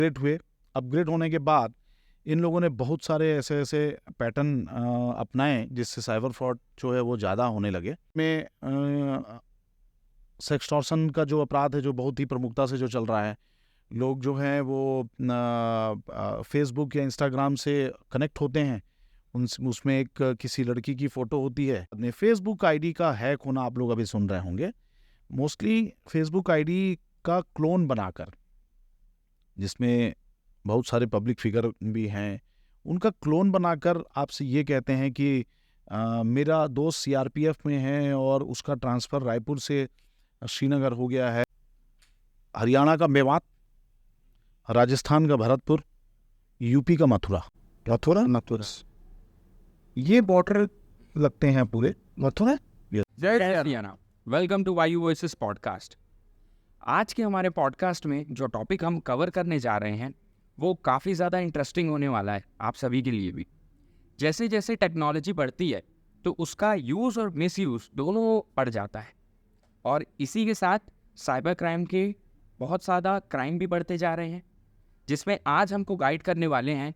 Upgrade हुए। Upgrade होने के बाद इन लोगों ने बहुत सारे ऐसे ऐसे पैटर्न अपनाए जिससे साइबर फ्रॉड जो है वो ज़्यादा होने लगे। में सेक्सटॉर्शन का जो अपराध है जो बहुत ही प्रमुखता से जो चल रहा है, लोग जो हैं वो फेसबुक या इंस्टाग्राम से कनेक्ट होते हैं, उसमें एक किसी लड़की की फ़ोटो होती है। अपने फेसबुक आईडी का हैक होना आप लोग अभी सुन रहे होंगे। मोस्टली फेसबुक आईडी का क्लोन बनाकर, जिसमें बहुत सारे पब्लिक फिगर भी हैं, उनका क्लोन बनाकर आपसे ये कहते हैं कि मेरा दोस्त सीआरपीएफ में है और उसका ट्रांसफ़र रायपुर से श्रीनगर हो गया है, हरियाणा का मेवात, राजस्थान का भरतपुर, यूपी का मथुरा ये बॉर्डर लगते हैं पूरे मथुरा। जय हरियाणा। वेलकम टू वायु वॉइसेस पॉडकास्ट। आज के हमारे पॉडकास्ट में जो टॉपिक हम कवर करने जा रहे हैं वो काफ़ी ज़्यादा इंटरेस्टिंग होने वाला है आप सभी के लिए भी। जैसे जैसे टेक्नोलॉजी बढ़ती है तो उसका यूज़ और मिसयूज़ दोनों बढ़ जाता है, और इसी के साथ साइबर क्राइम के बहुत ज़्यादा क्राइम भी बढ़ते जा रहे हैं, जिसमें आज हमको गाइड करने वाले हैं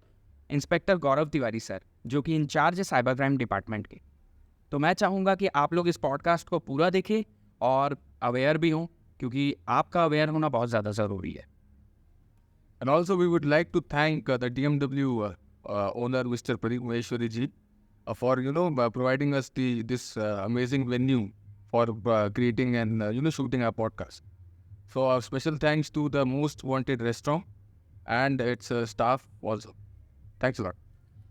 इंस्पेक्टर गौरव तिवारी सर, जो कि इंचार्ज है साइबर क्राइम डिपार्टमेंट के। तो मैं चाहूँगा कि आप लोग इस पॉडकास्ट को पूरा देखें और अवेयर भी हों, क्योंकि आपका अवेयर होना बहुत ज़्यादा ज़रूरी है। And also we would like to thank the DMW owner Mr. Pradeep Maheshwari ji for providing us this amazing venue for creating and shooting our podcast. So our special thanks to the Most Wanted restaurant and its staff also. Thanks a lot.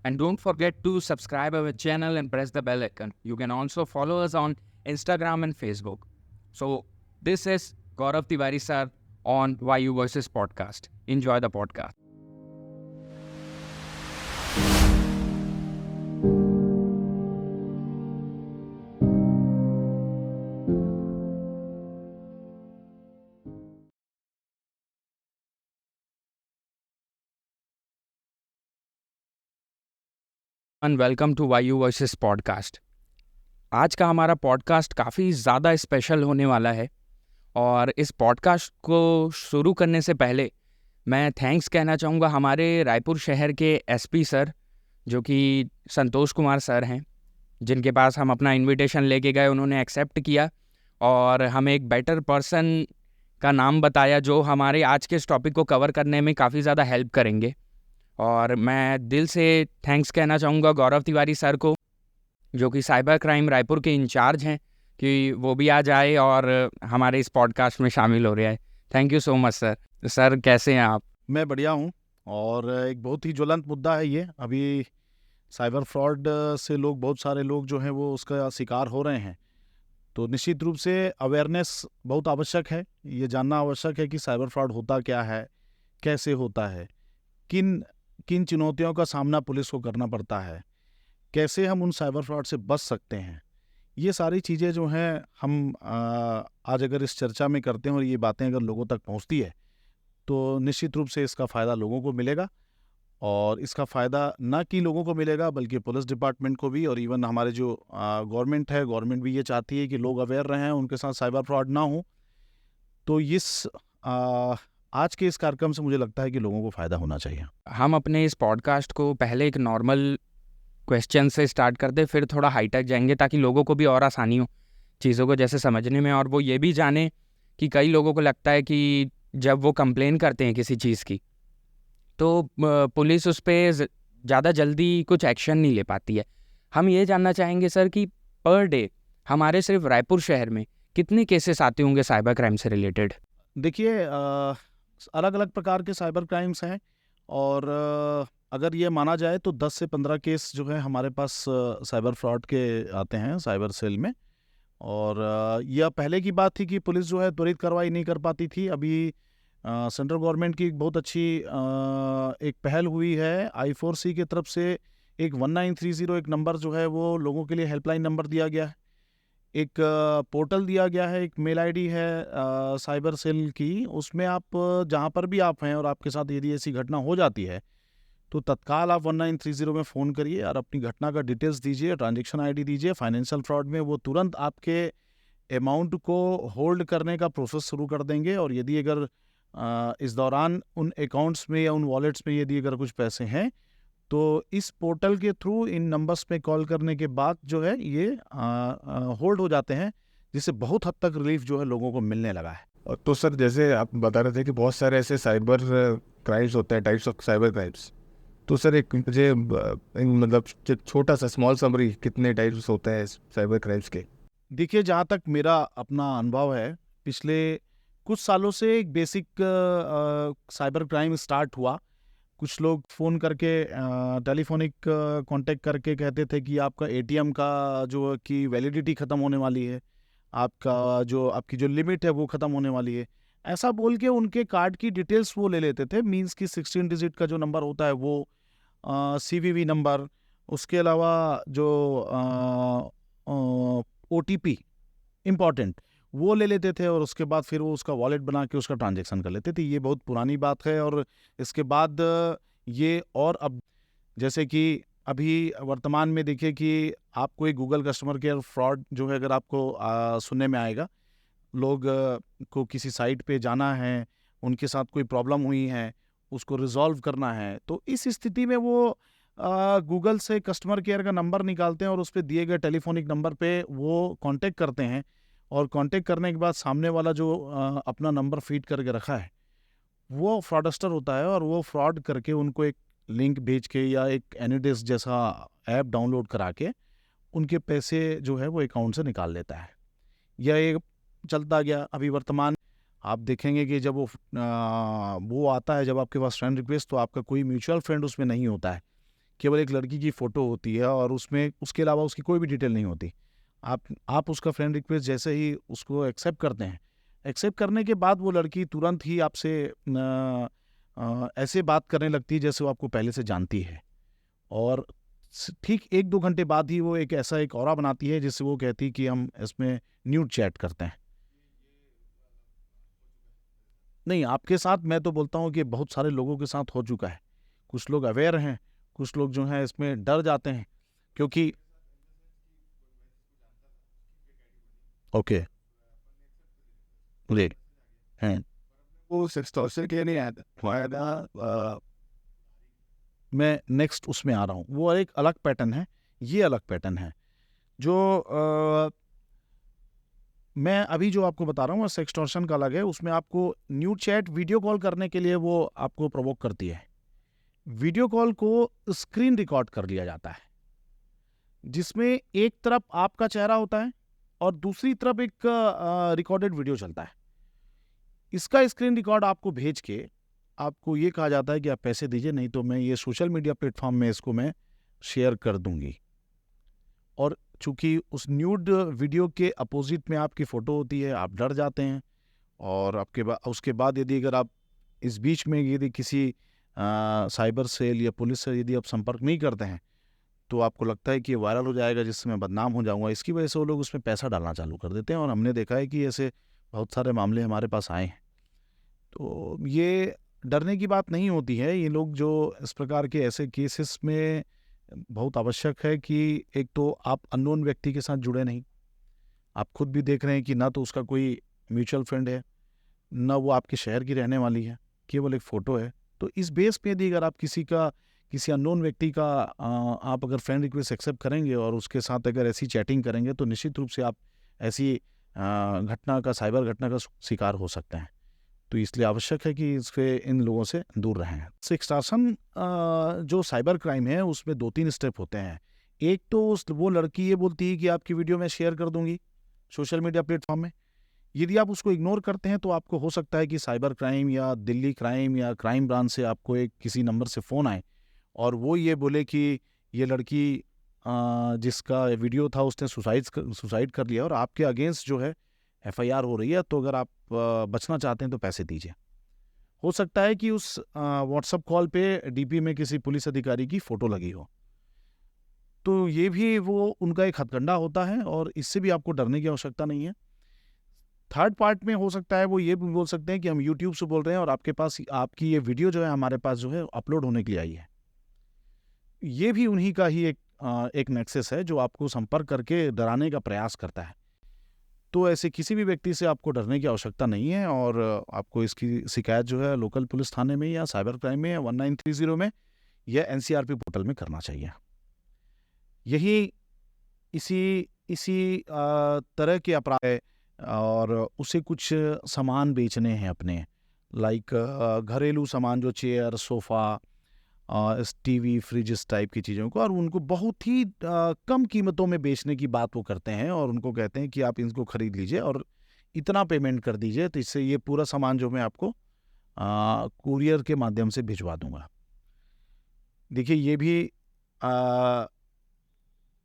And don't forget to subscribe our channel and press the bell icon. You can also follow us on Instagram and Facebook. So this is Gaurav Tiwari sir on YU Voices podcast. Enjoy the podcast. And welcome to YU Voices podcast. आज का हमारा podcast काफ़ी ज़्यादा special होने वाला है, और इस पॉडकास्ट को शुरू करने से पहले मैं थैंक्स कहना चाहूँगा हमारे रायपुर शहर के एसपी सर, जो कि संतोष कुमार सर हैं, जिनके पास हम अपना इनविटेशन लेके गए। उन्होंने एक्सेप्ट किया और हमें एक बेटर पर्सन का नाम बताया जो हमारे आज के इस टॉपिक को कवर करने में काफ़ी ज़्यादा हेल्प करेंगे। और मैं दिल से थैंक्स कहना चाहूँगा गौरव तिवारी सर को, जो कि साइबर क्राइम रायपुर के इंचार्ज हैं, कि वो भी आज आए और हमारे इस पॉडकास्ट में शामिल हो रहे हैं। Thank you so much sir. Sir कैसे हैं आप? मैं बढ़िया हूँ, और एक बहुत ही ज्वलंत मुद्दा है ये। अभी साइबर फ्रॉड से बहुत सारे लोग जो हैं वो उसका शिकार हो रहे हैं। तो निश्चित रूप से अवेयरनेस बहुत आवश्यक है। ये जानना आवश्यक है कि साइबर फ्रॉड होता क्या है, कैसे होता है, किन किन चुनौतियों का सामना पुलिस को करना पड़ता है, कैसे हम उन साइबर फ्रॉड से बच सकते हैं। ये सारी चीज़ें जो हैं हम आज अगर इस चर्चा में करते हैं और ये बातें अगर लोगों तक पहुंचती है तो निश्चित रूप से इसका फ़ायदा लोगों को मिलेगा। और इसका फ़ायदा ना कि लोगों को मिलेगा बल्कि पुलिस डिपार्टमेंट को भी, और इवन हमारे जो गवर्नमेंट है, गवर्नमेंट भी ये चाहती है कि लोग अवेयर रहें, उनके साथ साइबर फ्रॉड ना हो। तो आज के इस कार्यक्रम से मुझे लगता है कि लोगों को फ़ायदा होना चाहिए। हम अपने इस पॉडकास्ट को पहले एक नॉर्मल क्वेश्चन से स्टार्ट करते, फिर थोड़ा हाईटेक जाएंगे, ताकि लोगों को भी और आसानी हो चीज़ों को जैसे समझने में, और वो ये भी जाने कि कई लोगों को लगता है कि जब वो कंप्लेन करते हैं किसी चीज़ की तो पुलिस उस पर ज़्यादा जल्दी कुछ एक्शन नहीं ले पाती है। हम ये जानना चाहेंगे सर कि पर डे हमारे सिर्फ रायपुर शहर में कितने केसेस आते होंगे साइबर क्राइम से रिलेटेड? देखिए, अलग अलग प्रकार के साइबर क्राइम्स हैं, और अगर ये माना जाए तो 10 से 15 केस जो है हमारे पास साइबर फ्रॉड के आते हैं साइबर सेल में। और यह पहले की बात थी कि पुलिस जो है त्वरित कार्रवाई नहीं कर पाती थी। अभी सेंट्रल गवर्नमेंट की एक बहुत अच्छी एक पहल हुई है, I4C की तरफ से एक 1930 एक नंबर जो है वो लोगों के लिए हेल्पलाइन नंबर दिया गया है। एक पोर्टल दिया गया है, एक मेल आईडी है साइबर सेल की। उसमें आप जहाँ पर भी आप हैं और आपके साथ यदि ऐसी घटना हो जाती है तो तत्काल आप 1930 में फ़ोन करिए और अपनी घटना का डिटेल्स दीजिए, ट्रांजैक्शन आईडी दीजिए। फाइनेंशियल फ्रॉड में वो तुरंत आपके अमाउंट को होल्ड करने का प्रोसेस शुरू कर देंगे, और यदि अगर इस दौरान उन अकाउंट्स में या उन वॉलेट्स में यदि अगर कुछ पैसे हैं तो इस पोर्टल के थ्रू इन नंबर्स पे कॉल करने के बाद जो है ये होल्ड हो जाते हैं, जिससे बहुत हद तक रिलीफ जो है लोगों को मिलने लगा है। तो सर, जैसे आप बता रहे थे कि बहुत सारे ऐसे साइबर क्राइम्स होते हैं, टाइप्स ऑफ साइबर क्राइम्स, तो सर एक मुझे मतलब छोटा सा स्मॉल समरी कितने टाइप्स होते हैं साइबर क्राइम्स के? देखिए, जहाँ तक मेरा अपना अनुभव है, पिछले कुछ सालों से एक बेसिक साइबर क्राइम स्टार्ट हुआ। कुछ लोग फ़ोन करके टेलीफोनिक कांटेक्ट करके कहते थे कि आपका एटीएम का जो की वैलिडिटी ख़त्म होने वाली है, आपकी जो लिमिट है वो ख़त्म होने वाली है। ऐसा बोल के उनके कार्ड की डिटेल्स वो ले लेते थे, मीन्स कि 16 डिजिट का जो नंबर होता है वो, सीवीवी नंबर, उसके अलावा जो ओटीपी इम्पॉर्टेंट, वो ले लेते थे और उसके बाद फिर वो उसका वॉलेट बना के उसका ट्रांजैक्शन कर लेते थे। ये बहुत पुरानी बात है। और इसके बाद ये, और अब जैसे कि अभी वर्तमान में देखिए कि आपको एक गूगल कस्टमर केयर फ्रॉड जो है, अगर आपको सुनने में आएगा, लोग को किसी साइट पे जाना है, उनके साथ कोई प्रॉब्लम हुई है, उसको रिजॉल्व करना है, तो इस स्थिति में वो गूगल से कस्टमर केयर का नंबर निकालते हैं और उस पे दिए गए टेलीफोनिक नंबर पे वो कांटेक्ट करते हैं। और कांटेक्ट करने के बाद सामने वाला जो अपना नंबर फीड करके रखा है वो फ्रॉडस्टर होता है, और वो फ्रॉड करके उनको एक लिंक भेज के या एक एनीडेस्क जैसा ऐप डाउनलोड करा के उनके पैसे जो है वो अकाउंट से निकाल लेता है। यह एक चलता गया। अभी वर्तमान आप देखेंगे कि जब वो आता है, जब आपके पास फ्रेंड रिक्वेस्ट, तो आपका कोई म्यूचुअल फ्रेंड उसमें नहीं होता है, केवल एक लड़की की फ़ोटो होती है और उसमें उसके अलावा उसकी कोई भी डिटेल नहीं होती। आप उसका फ्रेंड रिक्वेस्ट जैसे ही उसको एक्सेप्ट करते हैं, एक्सेप्ट करने के बाद वो लड़की तुरंत ही आपसे ऐसे बात करने लगती है जैसे वो आपको पहले से जानती है, और ठीक 1-2 घंटे बाद ही वो एक ऑरा बनाती है जिससे वो कहती है कि हम इसमें न्यूड चैट करते हैं। नहीं, आपके साथ मैं तो बोलता हूँ कि बहुत सारे लोगों के साथ हो चुका है। कुछ लोग अवेयर हैं, कुछ लोग जो हैं इसमें डर जाते हैं, क्योंकि ओके जी हैं। वो सिक्सटॉर्शन के नहीं आता। मैं नेक्स्ट उसमें आ रहा हूँ। वो एक अलग पैटर्न है, ये अलग पैटर्न है। जो मैं अभी जो आपको बता रहा हूँ सेक्सटॉर्शन का अलग है। उसमें आपको न्यूड चैट वीडियो कॉल करने के लिए वो आपको प्रोवोक करती है। वीडियो कॉल को स्क्रीन रिकॉर्ड कर लिया जाता है, जिसमें एक तरफ आपका चेहरा होता है और दूसरी तरफ एक रिकॉर्डेड वीडियो चलता है। इसका स्क्रीन रिकॉर्ड आपको भेज के आपको ये कहा जाता है कि आप पैसे दीजिए, नहीं तो मैं ये सोशल मीडिया प्लेटफॉर्म में इसको मैं शेयर कर दूंगी। और चूंकि उस न्यूड वीडियो के अपोजिट में आपकी फ़ोटो होती है, आप डर जाते हैं। और उसके बाद यदि अगर आप इस बीच में यदि किसी साइबर सेल या पुलिस से यदि आप संपर्क नहीं करते हैं, तो आपको लगता है कि ये वायरल हो जाएगा, जिससे मैं बदनाम हो जाऊंगा। इसकी वजह से वो लोग उसमें पैसा डालना चालू कर देते हैं, और हमने देखा है कि ऐसे बहुत सारे मामले हमारे पास आए हैं। तो ये डरने की बात नहीं होती है। ये लोग जो इस प्रकार के ऐसे केसेस में बहुत आवश्यक है कि एक तो आप अननोन व्यक्ति के साथ जुड़े नहीं। आप खुद भी देख रहे हैं कि ना तो उसका कोई म्यूचुअल फ्रेंड है, ना वो आपके शहर की रहने वाली है, केवल एक फ़ोटो है। तो इस बेस पे यदि अगर आप किसी अननोन व्यक्ति का आप अगर फ्रेंड रिक्वेस्ट एक्सेप्ट करेंगे और उसके साथ अगर ऐसी चैटिंग करेंगे, तो निश्चित रूप से आप ऐसी साइबर घटना का शिकार हो सकते हैं। तो इसलिए आवश्यक है कि इन लोगों से दूर रहें। एक्सटॉर्शन जो साइबर क्राइम है उसमें 2-3 स्टेप होते हैं। एक तो वो लड़की ये बोलती है कि आपकी वीडियो मैं शेयर कर दूंगी सोशल मीडिया प्लेटफॉर्म में। यदि आप उसको इग्नोर करते हैं तो आपको हो सकता है कि साइबर क्राइम या दिल्ली क्राइम या क्राइम ब्रांच से आपको किसी नंबर से फ़ोन आए और वो ये बोले कि ये लड़की जिसका वीडियो था उसने सुसाइड कर लिया और आपके अगेंस्ट जो है FIR हो रही है, तो अगर आप बचना चाहते हैं तो पैसे दीजिए। हो सकता है कि उस व्हाट्सएप कॉल पे DP में किसी पुलिस अधिकारी की फ़ोटो लगी हो। तो ये भी वो उनका एक हथकंडा होता है, और इससे भी आपको डरने की आवश्यकता नहीं है। थर्ड पार्ट में हो सकता है वो ये भी बोल सकते हैं कि हम यूट्यूब से बोल रहे हैं और आपके पास आपकी ये वीडियो जो है हमारे पास जो है अपलोड होने के लिए आई है। ये भी उन्हीं का ही एक नेक्सस है जो आपको संपर्क करके डराने का प्रयास करता है। तो ऐसे किसी भी व्यक्ति से आपको डरने की आवश्यकता नहीं है, और आपको इसकी शिकायत जो है लोकल पुलिस थाने में या साइबर क्राइम में या 1930 में या एनसीआरपी पोर्टल में करना चाहिए। यही इसी तरह के अपराध है, और उसे कुछ सामान बेचने हैं अपने, लाइक घरेलू सामान, जो चेयर, सोफ़ा, टीवी, फ्रिज, इस टाइप की चीज़ों को, और उनको बहुत ही कम कीमतों में बेचने की बात वो करते हैं, और उनको कहते हैं कि आप इनको खरीद लीजिए और इतना पेमेंट कर दीजिए, तो इससे ये पूरा सामान जो मैं आपको कुरियर के माध्यम से भिजवा दूंगा। देखिए, ये भी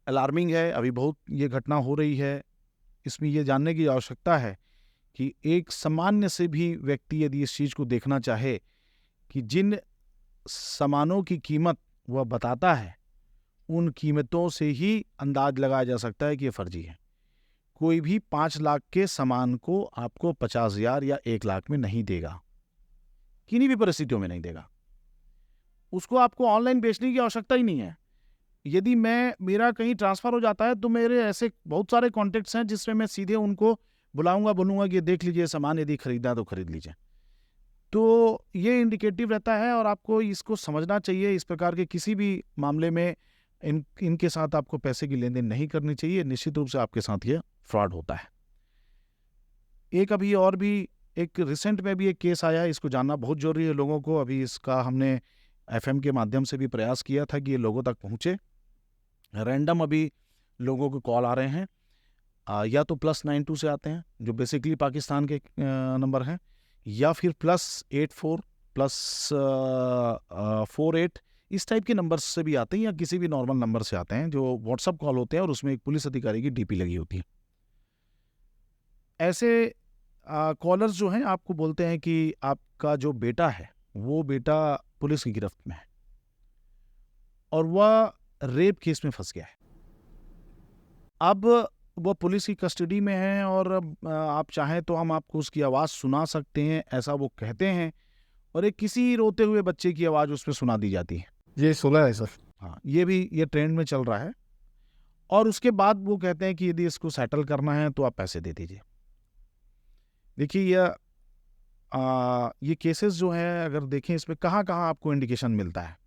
अलार्मिंग है, अभी बहुत ये घटना हो रही है। इसमें ये जानने की आवश्यकता है कि एक सामान्य से भी व्यक्ति यदि इस चीज़ को देखना चाहे कि जिन सामानों की कीमत वह बताता है, उन कीमतों से ही अंदाज लगाया जा सकता है कि ये फर्जी है। कोई भी 5 लाख के सामान को आपको 50,000 या 1 लाख में नहीं देगा, किन्हीं भी परिस्थितियों में नहीं देगा। उसको आपको ऑनलाइन बेचने की आवश्यकता ही नहीं है। यदि मेरा कहीं ट्रांसफ़र हो जाता है, तो मेरे ऐसे बहुत सारे कॉन्टेक्ट्स हैं जिसमें मैं सीधे उनको बुलाऊंगा, बोलूँगा कि देख लीजिए सामान, यदि खरीदना तो खरीद लीजिए। तो ये इंडिकेटिव रहता है, और आपको इसको समझना चाहिए। इस प्रकार के किसी भी मामले में इनके साथ आपको पैसे की लेन देन नहीं करनी चाहिए। निश्चित रूप से आपके साथ ये फ्रॉड होता है। एक अभी और भी एक रिसेंट में भी एक केस आया है, इसको जानना बहुत जरूरी है लोगों को। अभी इसका हमने FM के माध्यम से भी प्रयास किया था कि ये लोगों तक पहुँचे। रैंडम अभी लोगों को कॉल आ रहे हैं, या तो +92 से आते हैं जो बेसिकली पाकिस्तान के नंबर हैं, या फिर +84 +48 इस टाइप के नंबर से भी आते हैं, या किसी भी नॉर्मल नंबर से आते हैं जो व्हाट्सअप कॉल होते हैं, और उसमें एक पुलिस अधिकारी की DP लगी होती है। ऐसे कॉलर्स जो हैं आपको बोलते हैं कि आपका जो बेटा है वो बेटा पुलिस की गिरफ्त में है और वह रेप केस में फंस गया है। अब वो पुलिस की कस्टडी में है, और आप चाहें तो हम आपको उसकी आवाज़ सुना सकते हैं, ऐसा वो कहते हैं, और एक किसी रोते हुए बच्चे की आवाज़ उसमें सुना दी जाती है। ये सुना है सर। हाँ, ये ट्रेंड में चल रहा है। और उसके बाद वो कहते हैं कि यदि इसको सेटल करना है तो आप पैसे दे दीजिए। देखिए, ये केसेस जो हैं, अगर देखें इसमें कहाँ कहाँ आपको इंडिकेशन मिलता है।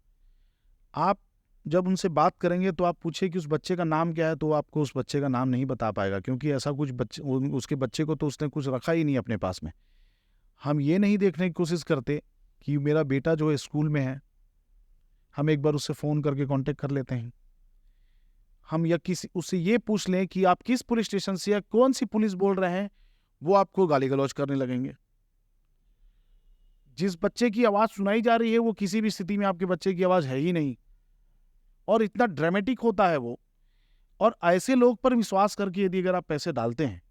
आप जब उनसे बात करेंगे तो आप पूछे कि उस बच्चे का नाम क्या है, तो आपको उस बच्चे का नाम नहीं बता पाएगा, क्योंकि ऐसा कुछ उसके बच्चे को तो उसने कुछ रखा ही नहीं अपने पास में। हम ये नहीं देखने की कोशिश करते कि मेरा बेटा जो है स्कूल में है, हम एक बार उससे फ़ोन करके कांटेक्ट कर लेते हैं। हम या उससे ये पूछ लें कि आप किस पुलिस स्टेशन से या कौन सी पुलिस बोल रहे हैं, वो आपको गाली गलौज करने लगेंगे। जिस बच्चे की आवाज़ सुनाई जा रही है वो किसी भी स्थिति में आपके बच्चे की आवाज़ है ही नहीं, और इतना ड्रामेटिक होता है वो। और ऐसे लोग पर विश्वास करके यदि अगर आप पैसे डालते हैं,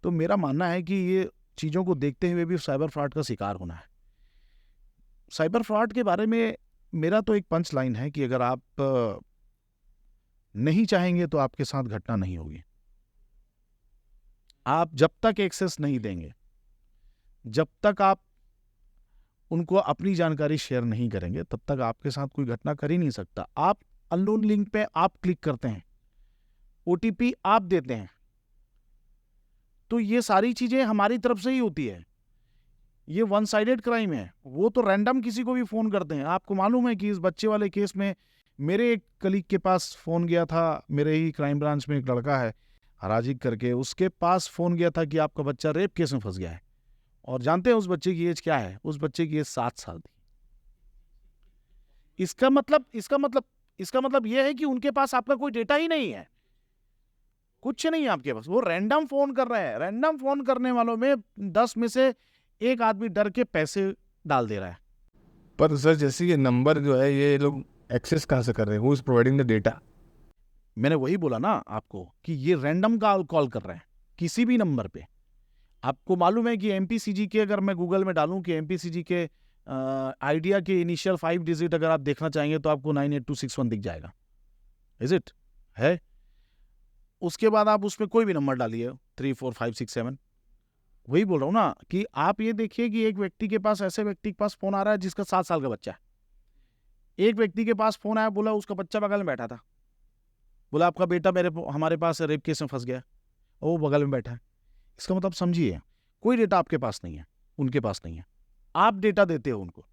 तो मेरा मानना है कि ये चीज़ों को देखते हुए भी साइबर फ्रॉड का शिकार होना है। साइबर फ्रॉड के बारे में मेरा तो एक पंच लाइन है कि अगर आप नहीं चाहेंगे तो आपके साथ घटना नहीं होगी। आप जब तक एक्सेस नहीं देंगे, जब तक आप उनको अपनी जानकारी शेयर नहीं करेंगे, तब तक आपके साथ कोई घटना कर ही नहीं सकता। आप अननोन लिंक पे आप क्लिक करते हैं, OTP आप देते हैं, तो ये सारी चीजें हमारी तरफ से ही होती है। ये वन साइडेड क्राइम है। वो तो रैंडम किसी को भी फोन करते हैं। आपको मालूम है कि इस बच्चे वाले केस में मेरे एक कलीग के पास फोन गया था, मेरे ही क्राइम ब्रांच में एक लड़का है हराजिक करके, उसके पास फोन गया था कि आपका बच्चा रेप केस में फंस गया है। और जानते हैं उस बच्चे की एज क्या है? उस बच्चे की एज 7 साल थी। इसका मतलब यह है कि उनके पास आपका कोई डेटा ही नहीं है, कुछ नहीं है आपके पास। वो रैंडम फोन कर रहे हैं। रैंडम फोन करने वालों में 10 में से एक आदमी डर के पैसे डाल दे रहा है। पर सर, जैसे ये नंबर जो है, ये लोग एक्सेस कहाँ से कर रहे हैं? Who is providing the data? मैंने वही बोला ना आपको कि ये रैंडम कॉल कर रहे हैं किसी भी नंबर पे। आपको मालूम है कि MPCG के, अगर मैं गूगल में डालूं कि MPCG के आइडिया के इनिशियल 5 डिजिट अगर आप देखना चाहेंगे तो आपको 98261 दिख जाएगा। इज इट है? उसके बाद आप उसमें कोई भी नंबर डालिए, 3 4 5 6 7। वही बोल रहा हूँ ना कि आप ये देखिए कि एक व्यक्ति के पास, ऐसे व्यक्ति के पास फोन आ रहा है जिसका 7 साल का बच्चा है। एक व्यक्ति के पास फोन आया, बोला उसका बच्चा बगल में बैठा था, बोला आपका बेटा हमारे पास रेप केस में फंस गया, और वो बगल में बैठा है। इसका मतलब समझिए, कोई डेटा आपके पास नहीं है, उनके पास नहीं है, आप डेटा देते हो उनको।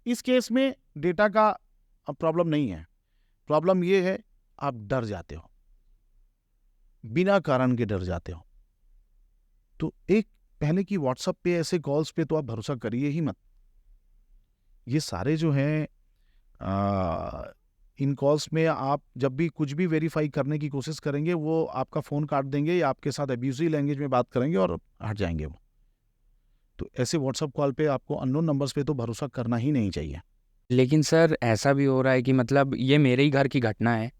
इस केस में डेटा का प्रॉब्लम नहीं है, प्रॉब्लम ये है आप डर जाते हो, बिना कारण के डर जाते हो। तो एक पहले की व्हाट्सएप पे ऐसे कॉल्स पे तो आप भरोसा करिए ही मत। ये सारे जो हैं इन कॉल्स में आप जब भी कुछ भी वेरीफाई करने की कोशिश करेंगे, वो आपका फ़ोन काट देंगे या आपके साथ अब्यूजिव लैंग्वेज में बात करेंगे और हट जाएंगे वो। तो ऐसे व्हाट्सएप कॉल पे आपको अननोन नंबर्स पे तो भरोसा करना ही नहीं चाहिए। लेकिन सर ऐसा भी हो रहा है कि मतलब ये मेरे ही घर की घटना है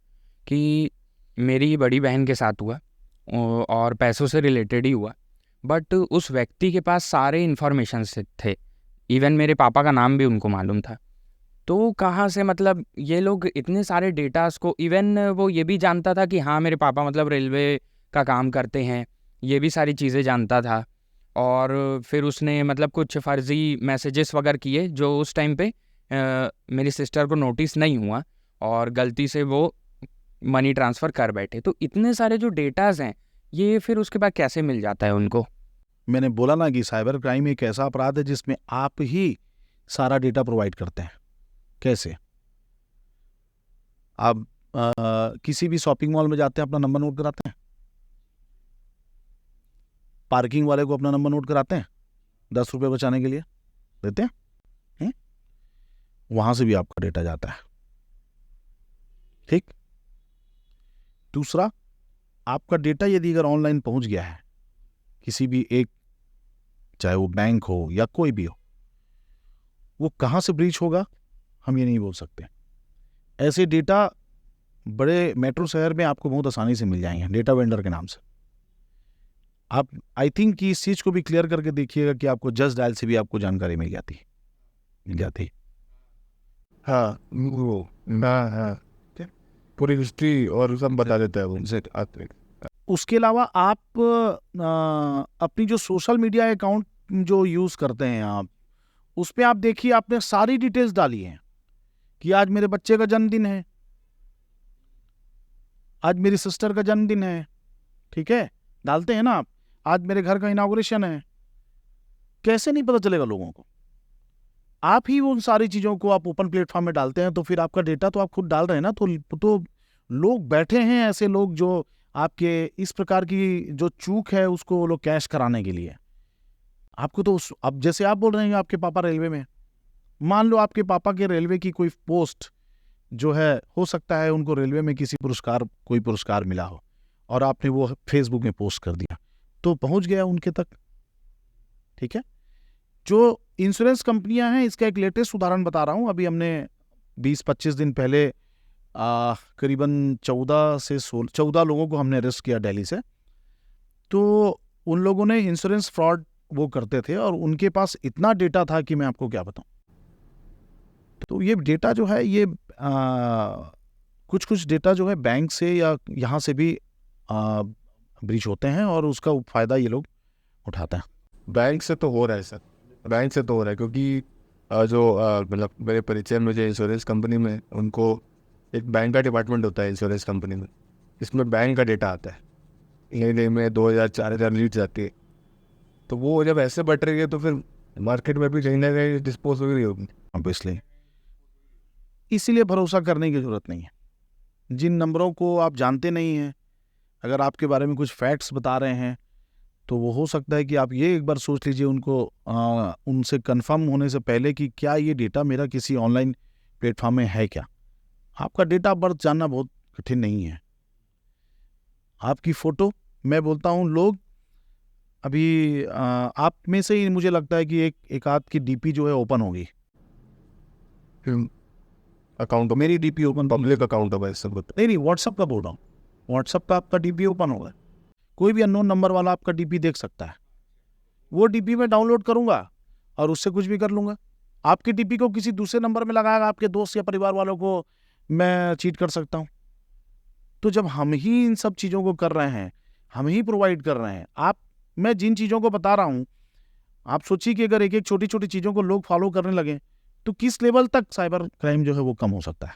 कि मेरी बड़ी बहन के साथ हुआ और पैसों से रिलेटेड ही हुआ, बट उस व्यक्ति के पास सारे इन्फॉर्मेशन थे, इवन मेरे पापा का नाम भी उनको मालूम था। तो कहाँ से मतलब ये लोग इतने सारे डेटास को, इवन वो ये भी जानता था कि हाँ मेरे पापा मतलब रेलवे का काम करते हैं, ये भी सारी चीज़ें जानता था। और फिर उसने मतलब कुछ फर्जी मैसेजेस वगैरह किए जो उस टाइम पे मेरी सिस्टर को नोटिस नहीं हुआ और गलती से वो मनी ट्रांसफ़र कर बैठे। तो इतने सारे जो डेटाज हैं ये फिर उसके बाद कैसे मिल जाता है उनको? मैंने बोला ना कि साइबर क्राइम एक ऐसा अपराध है जिसमें आप ही सारा डेटा प्रोवाइड करते हैं। कैसे? आप किसी भी शॉपिंग मॉल में जाते हैं, अपना नंबर नोट कराते हैं? पार्किंग वाले को अपना नंबर नोट कराते हैं 10 रुपये बचाने के लिए? देते हैं? वहां से भी आपका डेटा जाता है। ठीक। दूसरा, आपका डेटा यदि अगर ऑनलाइन पहुंच गया है किसी भी एक, चाहे वो बैंक हो या कोई भी हो, वो कहां से ब्रीच होगा हम ये नहीं बोल सकते। ऐसे डेटा बड़े मेट्रो शहर में आपको बहुत आसानी से मिल जाएंगे डेटा वेंडर के नाम से। आप आई थिंक कि इस चीज को भी क्लियर करके देखिएगा कि आपको जस्ट डायल से भी आपको जानकारी मिल जाती। हाँ, वो हाँ, पूरी हिस्ट्री और सब बता देता है वो उनसे आते। उसके अलावा आप अपनी जो सोशल मीडिया अकाउंट जो यूज करते हैं आप, उस पे आप देखिए आपने सारी डिटेल्स डाली हैं कि आज मेरे बच्चे का जन्मदिन है, आज मेरी सिस्टर का जन्मदिन है, ठीक है, डालते हैं ना आप, आज मेरे घर का इनॉग्रेशन है। कैसे नहीं पता चलेगा लोगों को? आप ही उन सारी चीजों को आप ओपन प्लेटफॉर्म में डालते हैं, तो फिर आपका डेटा तो आप खुद डाल रहे हैं ना। तो लोग बैठे हैं, ऐसे लोग जो आपके इस प्रकार की जो चूक है उसको वो लोग कैश कराने के लिए आपको तो अब जैसे आप बोल रहे हैं आपके पापा रेलवे में, मान लो आपके पापा के रेलवे की कोई पोस्ट जो है, हो सकता है उनको रेलवे में कोई पुरस्कार मिला हो और आपने वो फेसबुक में पोस्ट कर दिया, तो पहुंच गया उनके तक। ठीक है। जो इंश्योरेंस कंपनियां हैं, इसका एक लेटेस्ट उदाहरण बता रहा हूं। अभी हमने 20-25 दिन पहले करीबन 14 लोगों को हमने अरेस्ट किया दिल्ली से। तो उन लोगों ने इंश्योरेंस फ्रॉड वो करते थे और उनके पास इतना डेटा था कि मैं आपको क्या बताऊं। तो ये डेटा जो है ये कुछ डेटा जो है बैंक से या यहाँ से भी ब्रीच होते हैं और उसका फायदा ये लोग उठाते हैं। बैंक से तो हो रहा है सर, बैंक से तो हो रहा है क्योंकि जो मतलब मेरे परिचय में जो इंश्योरेंस कंपनी में, उनको एक बैंक का डिपार्टमेंट होता है इंश्योरेंस कंपनी में, इसमें बैंक का डेटा आता है। लेने में 2000-4000 लीड जाती है, तो वो जब ऐसे बढ़ रही है तो फिर मार्केट में भी कहीं ना कहीं डिस्पोज हो रही होगी। ऑब्वियसली, इसीलिए भरोसा करने की जरूरत नहीं है। जिन नंबरों को आप जानते नहीं हैं, अगर आपके बारे में कुछ फैक्ट्स बता रहे हैं, तो वो हो सकता है कि आप ये एक बार सोच लीजिए उनसे कंफर्म होने से पहले कि क्या ये डेटा मेरा किसी ऑनलाइन प्लेटफॉर्म में है क्या। आपका डेटा ऑफ बर्थ जानना बहुत कठिन नहीं है। आपकी फ़ोटो, मैं बोलता हूँ लोग अभी आप में से ही मुझे लगता है कि एक आध की डीपी जो है ओपन होगी। अकाउंट मेरी डीपी ओपन पब्लिक अकाउंट है वैसे। नहीं, व्हाट्सअप का बोल रहा हूँ। व्हाट्सअप का आपका डीपी ओपन होगा, कोई भी अननोन नंबर वाला आपका डीपी देख सकता है। वो डीपी में डाउनलोड करूंगा और उससे कुछ भी कर लूंगा। आपकी डीपी को किसी दूसरे नंबर में लगाएगा, आपके दोस्त या परिवार वालों को मैं चीट कर सकता हूं। तो जब हम ही इन सब चीज़ों को कर रहे हैं, हम ही प्रोवाइड कर रहे हैं, मैं जिन चीज़ों को बता रहा हूं, आप सोचिए कि अगर एक एक छोटी छोटी चीज़ों को लोग फॉलो करने लगे तो किस लेवल तक साइबर क्राइम जो है वो कम हो सकता है।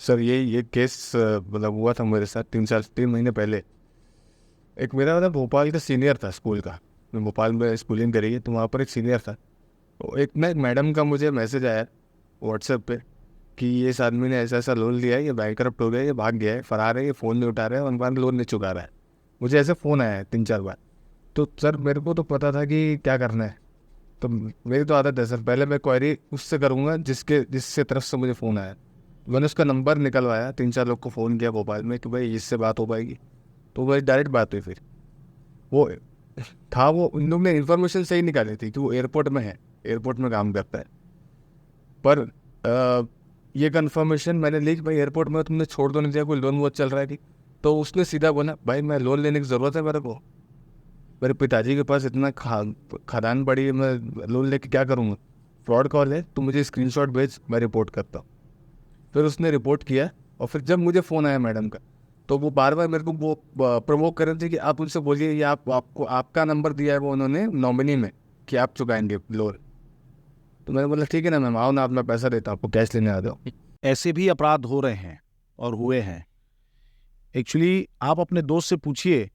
सर ये केस मतलब हुआ था मेरे साथ 3 महीने पहले। एक मेरा मतलब भोपाल का सीनियर था स्कूल का, मैं भोपाल में स्कूलिंग करी है, तो वहाँ पर एक सीनियर था। तो एक मैडम का मुझे मैसेज आया व्हाट्सएप पे कि इस आदमी ने ऐसा ऐसा लोन लिया है, ये बैंकरप्ट हो गया, ये भाग गया है, फरार है, ये फ़ोन नहीं उठा रहा है, उनका लोन नहीं चुका रहा है। मुझे ऐसे फ़ोन आया है 3-4 बार। तो सर मेरे को तो पता था कि क्या करना है, तो मेरी तो आदत है सर, पहले मैं क्वेरी उससे करूँगा जिससे तरफ से मुझे फ़ोन आया। मैंने उसका नंबर निकलवाया, 3-4 लोग को फ़ोन किया भोपाल में कि भाई इससे बात हो पाएगी, तो वही डायरेक्ट बात हुई। फिर वो था, वो उन लोग ने इन्फॉर्मेशन सही निकाली थी कि वो एयरपोर्ट में है, एयरपोर्ट में काम करता है। पर ये कन्फर्मेशन मैंने ली कि भाई एयरपोर्ट में तुमने छोड़ तो नहीं दिया, कोई लोन वोन चल रहा है कि? तो उसने सीधा बोला भाई मैं लोन लेने की ज़रूरत है मेरे को, मेरे पिताजी के पास इतना खदान पड़ी है, मैं लोन लेके क्या करूँगा, फ्रॉड कॉल है, तो मुझे स्क्रीनशॉट भेज, मैं रिपोर्ट करता हूँ। फिर उसने रिपोर्ट किया, और फिर जब मुझे फ़ोन आया मैडम का, तो वो बार बार मेरे को वो प्रमोट कर रहे थे कि आप उनसे बोलिए, ये आपको आपका नंबर दिया है वो उन्होंने नॉमिनी में कि आप चुकाएंगे लोन। तो मैंने बोला ठीक है ना मैम, आओ ना, आप मैं पैसा देता हूँ, आपको कैश लेने आ जाओ। ऐसे भी अपराध हो रहे हैं और हुए हैं। एक्चुअली आप अपने दोस्त से पूछिए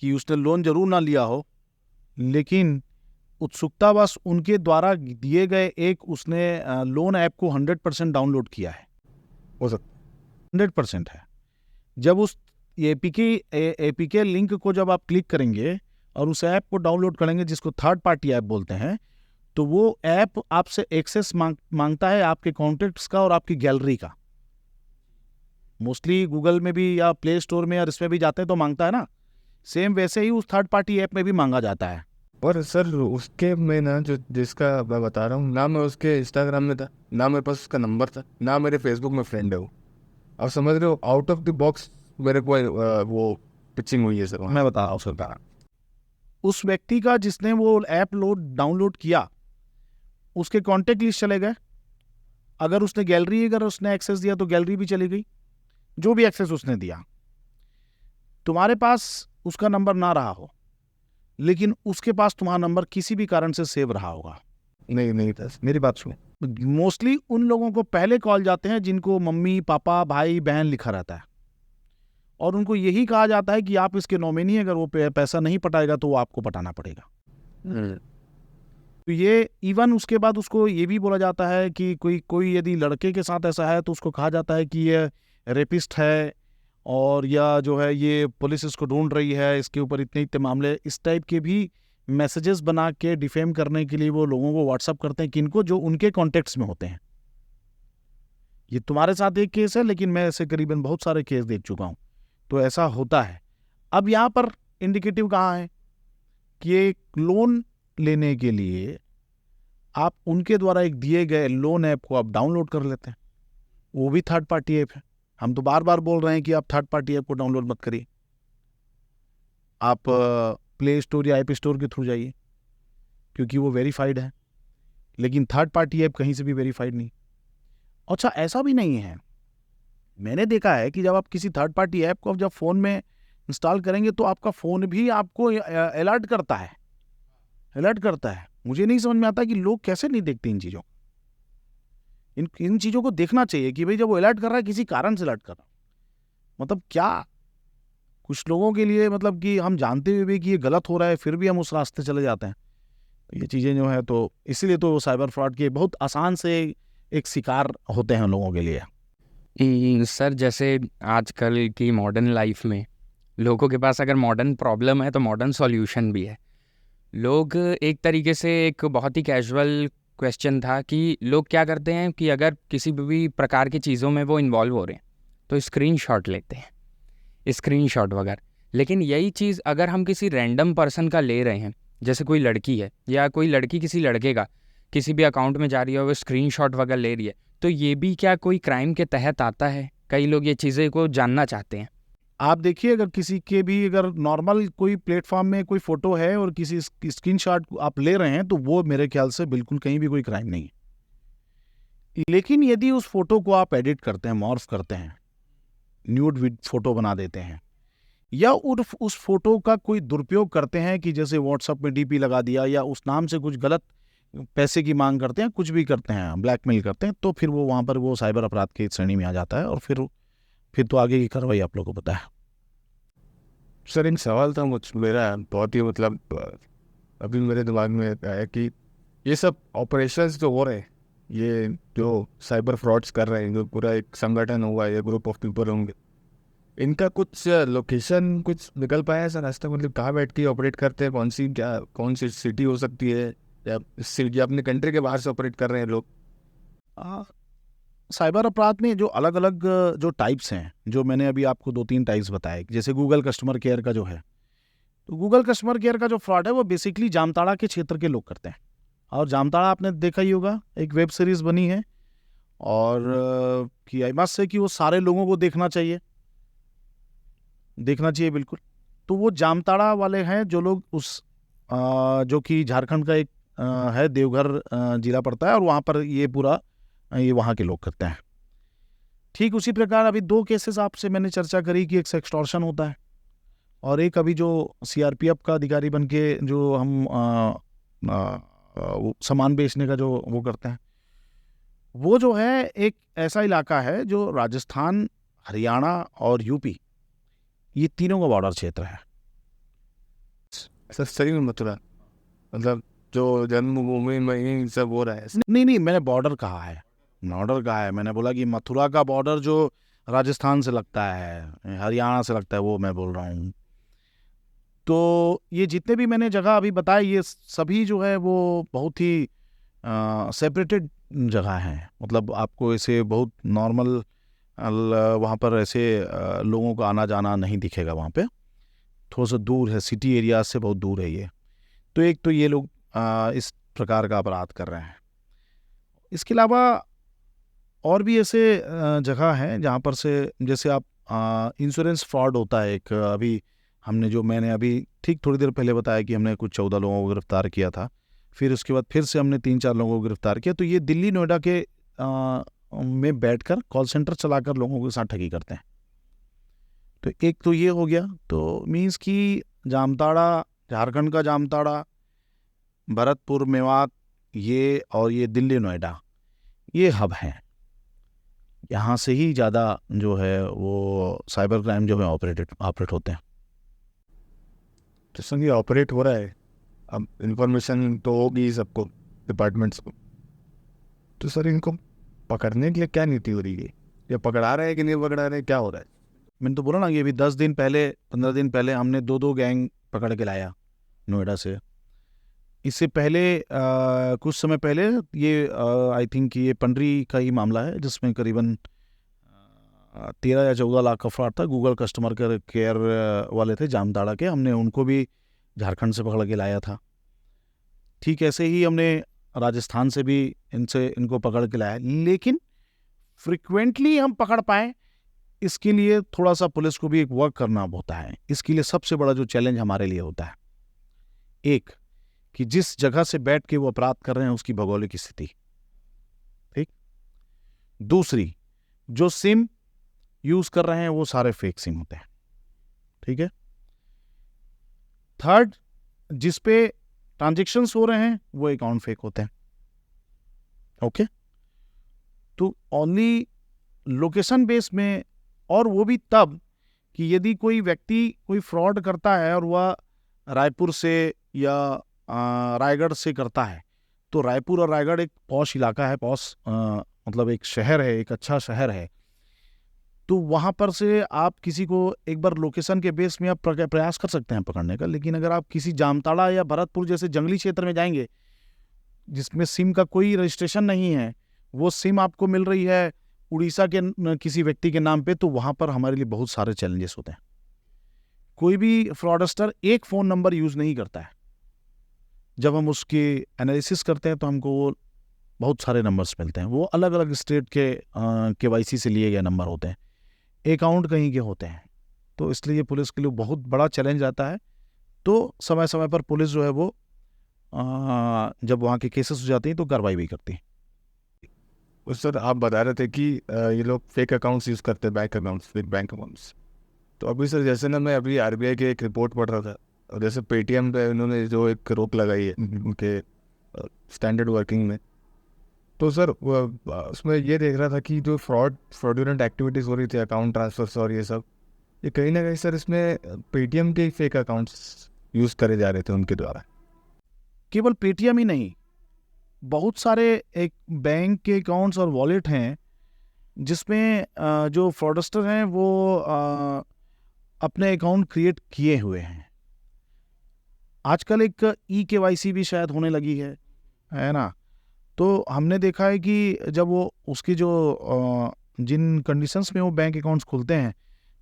कि उसने लोन जरूर ना लिया हो, लेकिन उत्सुकतावश उनके द्वारा दिए गए एक उसने लोन ऐप को 100% डाउनलोड किया है। हो सकता 100% है। जब उस एपीके लिंक को जब आप क्लिक करेंगे और उस ऐप को डाउनलोड करेंगे, जिसको थर्ड पार्टी ऐप बोलते हैं, तो वो ऐप आपसे एक्सेस मांगता है आपके कॉन्टेक्ट्स का और आपकी गैलरी का। मोस्टली गूगल में भी या प्ले स्टोर में या इसमें भी जाते हैं तो मांगता है ना, सेम वैसे ही उस थर्ड पार्टी ऐप में भी मांगा जाता है। और सर उसके में ना, जो जिसका मैं बता रहा हूँ ना, मैं उसके इंस्टाग्राम में था ना, मेरे पास उसका नंबर था ना, मेरे फेसबुक में फ्रेंड है वो। आप समझ रहे हो, आउट ऑफ द बॉक्स मेरे को वो पिचिंग हुई है सर। मैं बता रहा हूँ सर, उस व्यक्ति का जिसने वो ऐप डाउनलोड किया, उसके कॉन्टेक्ट लिस्ट चले गए। अगर उसने एक्सेस दिया तो गैलरी भी चली गई, जो भी एक्सेस उसने दिया। तुम्हारे पास उसका नंबर ना रहा हो, लेकिन उसके पास तुम्हारा नंबर किसी भी कारण से सेव रहा होगा। नहीं था, मेरी बात सुनो। मोस्टली उन लोगों को पहले कॉल जाते हैं जिनको मम्मी पापा भाई बहन लिखा रहता है, और उनको यही कहा जाता है कि आप इसके नॉमिनी, अगर वो पैसा नहीं पटाएगा तो वो आपको पटाना पड़ेगा। तो ये इवन उसके बाद उसको ये भी बोला जाता है कि कोई यदि लड़के के साथ ऐसा है तो उसको कहा जाता है कि ये रेपिस्ट है, और या जो है ये पुलिस इसको ढूंढ रही है, इसके ऊपर इतने इतने मामले। इस टाइप के भी मैसेजेस बना के डिफेम करने के लिए वो लोगों को व्हाट्सअप करते हैं, किनको, जो उनके कॉन्टेक्ट्स में होते हैं। ये तुम्हारे साथ एक केस है, लेकिन मैं ऐसे करीबन बहुत सारे केस देख चुका हूँ, तो ऐसा होता है। अब यहाँ पर इंडिकेटिव कहाँ है कि एक लोन लेने के लिए आप उनके द्वारा एक दिए गए लोन ऐप को आप डाउनलोड कर लेते हैं, वो भी थर्ड पार्टी ऐप है। हम तो बार बार बोल रहे हैं कि आप थर्ड पार्टी ऐप को डाउनलोड मत करिए, आप प्ले स्टोर या ऐप स्टोर के थ्रू जाइए, क्योंकि वो वेरीफाइड है। लेकिन थर्ड पार्टी ऐप कहीं से भी वेरीफाइड नहीं। अच्छा, ऐसा भी नहीं है, मैंने देखा है कि जब आप किसी थर्ड पार्टी ऐप को जब फ़ोन में इंस्टॉल करेंगे तो आपका फ़ोन भी आपको अलर्ट करता है। मुझे नहीं समझ में आता कि लोग कैसे नहीं देखते इन चीज़ों। इन चीज़ों को देखना चाहिए कि भाई जब वो अलर्ट कर रहा है, किसी कारण से अलर्ट कर रहा है, मतलब क्या। कुछ लोगों के लिए मतलब कि हम जानते हुए भी कि ये गलत हो रहा है, फिर भी हम उस रास्ते चले जाते हैं। तो ये चीज़ें जो है, तो इसीलिए तो साइबर फ्रॉड के बहुत आसान से एक शिकार होते हैं लोगों के लिए। सर जैसे आजकल की मॉडर्न लाइफ में लोगों के पास अगर मॉडर्न प्रॉब्लम है तो मॉडर्न सॉल्यूशन भी है। लोग एक तरीके से, एक बहुत ही कैजुअल क्वेश्चन था कि लोग क्या करते हैं कि अगर किसी भी प्रकार की चीज़ों में वो इन्वॉल्व हो रहे हैं तो स्क्रीनशॉट लेते हैं, स्क्रीनशॉट वगैरह। लेकिन यही चीज़ अगर हम किसी रैंडम पर्सन का ले रहे हैं, जैसे कोई लड़की है या कोई लड़की किसी लड़के का किसी भी अकाउंट में जा रही है और वो स्क्रीनशॉट वगैरह ले रही है, तो ये भी क्या कोई क्राइम के तहत आता है? कई लोग ये चीज़ें को जानना चाहते हैं। आप देखिए, अगर किसी के भी अगर नॉर्मल कोई प्लेटफॉर्म में कोई फोटो है और किसी स्क्रीनशॉट आप ले रहे हैं, तो वो मेरे ख्याल से बिल्कुल कहीं भी कोई क्राइम नहीं है। लेकिन यदि उस फोटो को आप एडिट करते हैं, मॉर्फ करते हैं, न्यूड फोटो बना देते हैं, या उस फोटो का कोई दुरुपयोग करते हैं कि जैसे व्हाट्सएप में डीपी लगा दिया, या उस नाम से कुछ गलत पैसे की मांग करते हैं, कुछ भी करते हैं, ब्लैकमेल करते हैं, तो फिर वो वहाँ पर वो साइबर अपराध की श्रेणी में आ जाता है, और फिर तो आगे की कार्रवाई आप लोगों को पता है। सर एक सवाल था मेरा बहुत ही मतलब अभी मेरे दिमाग में आया कि ये सब ऑपरेशंस जो हो रहे हैं, ये जो साइबर फ्रॉड्स कर रहे हैं, जो पूरा एक संगठन हुआ है, ये ग्रुप ऑफ पीपल होंगे, इनका कुछ लोकेशन कुछ निकल पाया है सर आज तक? मतलब कहाँ बैठ के ऑपरेट करते हैं, कौन सी सिटी हो सकती है, या अपने कंट्री के बाहर से ऑपरेट कर रहे हैं लोग? साइबर अपराध में जो अलग अलग जो टाइप्स हैं, जो मैंने अभी आपको 2-3 टाइप्स बताए, जैसे गूगल कस्टमर केयर का जो है, तो गूगल कस्टमर केयर का जो फ्रॉड है वो बेसिकली जामताड़ा के क्षेत्र के लोग करते हैं। और जामताड़ा आपने देखा ही होगा, एक वेब सीरीज बनी है, और कि आई मस्ट से कि वो सारे लोगों को देखना चाहिए बिल्कुल। तो वो जामताड़ा वाले हैं जो लोग जो कि झारखंड का एक है, देवघर जिला पड़ता है, और वहाँ पर ये पूरा ये वहाँ के लोग करते हैं। ठीक उसी प्रकार अभी 2 केसेस आपसे मैंने चर्चा करी कि एक एक्सटॉर्शन होता है, और एक अभी जो सीआरपीएफ का अधिकारी बन के जो हम वो सामान बेचने का जो वो करते हैं, वो जो है एक ऐसा इलाका है जो राजस्थान, हरियाणा और यूपी, ये तीनों का बॉर्डर क्षेत्र है। सर सही में मतलब जो जन्मभूमि में ही सब हो रहा है? नहीं, मैंने बॉर्डर कहा है, मैंने बोला कि मथुरा का बॉर्डर जो राजस्थान से लगता है, हरियाणा से लगता है, वो मैं बोल रहा हूँ। तो ये जितने भी मैंने जगह अभी बताए, ये सभी जो है वो बहुत ही सेपरेटेड जगह हैं। मतलब आपको ऐसे बहुत नॉर्मल वहाँ पर ऐसे लोगों का आना जाना नहीं दिखेगा। वहाँ पे थोड़ा सा दूर है, सिटी एरिया से बहुत दूर है ये। तो एक तो ये लोग इस प्रकार का अपराध कर रहे हैं। इसके अलावा और भी ऐसे जगह हैं जहाँ पर से, जैसे आप इंश्योरेंस फ्रॉड होता है एक। अभी मैंने अभी ठीक थोड़ी देर पहले बताया कि हमने कुछ 14 लोगों को गिरफ्तार किया था, फिर उसके बाद फिर से हमने 3-4 लोगों को गिरफ्तार किया। तो ये दिल्ली नोएडा के में बैठकर कॉल सेंटर चलाकर लोगों के साथ ठगी करते हैं। तो एक तो ये हो गया। तो मीन्स कि जामताड़ा, झारखंड का जामताड़ा, भरतपुर, मेवात, ये और ये दिल्ली नोएडा, ये हब हैं। यहाँ से ही ज़्यादा जो है वो साइबर क्राइम जो है ऑपरेट होते हैं। तो सर ये ऑपरेट हो रहा है, अब इन्फॉर्मेशन तो होगी सबको, डिपार्टमेंट्स को, तो सर इनको पकड़ने के लिए क्या नीति हो रही है? या पकड़ा रहे हैं कि नहीं पकड़ा रहे हैं, क्या हो रहा है? मैंने तो बोला ना कि अभी 10 दिन पहले, 15 दिन पहले हमने 2 गैंग पकड़ के लाया नोएडा से। इससे पहले कुछ समय पहले ये आई थिंक ये पंडरी का ही मामला है, जिसमें करीबन 13 या 14 लाख का फ्रॉड था। गूगल कस्टमर केयर वाले थे जामताड़ा के, हमने उनको भी झारखंड से पकड़ के लाया था। ठीक ऐसे ही हमने राजस्थान से भी इनको पकड़ के लाया। लेकिन फ्रिक्वेंटली हम पकड़ पाए, इसके लिए थोड़ा सा पुलिस को भी एक वर्क करना होता है। इसके लिए सबसे बड़ा जो चैलेंज हमारे लिए होता है, एक कि जिस जगह से बैठ के वो अपराध कर रहे हैं उसकी भौगोलिक स्थिति, ठीक। दूसरी, जो सिम यूज कर रहे हैं वो सारे फेक सिम होते हैं, ठीक है। थर्ड, जिस पे ट्रांजेक्शन्स हो रहे हैं वो अकाउंट फेक होते हैं, ओके। तो ओनली लोकेशन बेस में, और वो भी तब कि यदि कोई व्यक्ति कोई फ्रॉड करता है और वह रायपुर से या रायगढ़ से करता है, तो रायपुर और रायगढ़ एक पॉश इलाका है, पॉश मतलब एक शहर है, एक अच्छा शहर है। तो वहाँ पर से आप किसी को एक बार लोकेशन के बेस में आप प्रयास कर सकते हैं पकड़ने का। लेकिन अगर आप किसी जामताड़ा या भरतपुर जैसे जंगली क्षेत्र में जाएंगे, जिसमें सिम का कोई रजिस्ट्रेशन नहीं है, वो सिम आपको मिल रही है उड़ीसा के किसी व्यक्ति के नाम पे, तो वहाँ पर हमारे लिए बहुत सारे चैलेंजेस होते हैं। कोई भी फ्रॉडस्टर एक फ़ोन नंबर यूज़ नहीं करता है। जब हम उसकी एनालिसिस करते हैं तो हमको वो बहुत सारे नंबर्स मिलते हैं। वो अलग अलग स्टेट के KYC से लिए गए नंबर होते हैं, अकाउंट कहीं के होते हैं। तो इसलिए पुलिस के लिए बहुत बड़ा चैलेंज आता है। तो समय समय पर पुलिस जो है वो जब वहाँ के केसेस हो जाते हैं तो कार्रवाई भी करती है। सर आप बता रहे थे कि ये लोग फेक अकाउंट्स यूज़ करते हैं, बैंक अकाउंट्स। तो अभी सर जैसे ना, मैं अभी RBI की एक रिपोर्ट पढ़ रहा था, और जैसे पेटीएम पे उन्होंने जो एक रोक लगाई है उनके स्टैंडर्ड वर्किंग में, तो सर उसमें ये देख रहा था कि जो फ्रॉडुलेंट एक्टिविटीज़ हो रही थी, अकाउंट ट्रांसफर्स और ये सब, ये कहीं ना कहीं सर इसमें पेटीएम के फेक अकाउंट्स यूज़ करे जा रहे थे उनके द्वारा। केवल पेटीएम ही नहीं, बहुत सारे एक बैंक के अकाउंट्स और वॉलेट हैं जिसमें जो फ्रॉडस्टर हैं वो अपने अकाउंट क्रिएट किए हुए हैं। आजकल एक KYC भी शायद होने लगी है ना। तो हमने देखा है कि जब वो उसकी जो जिन कंडीशंस में वो बैंक अकाउंट्स खुलते हैं,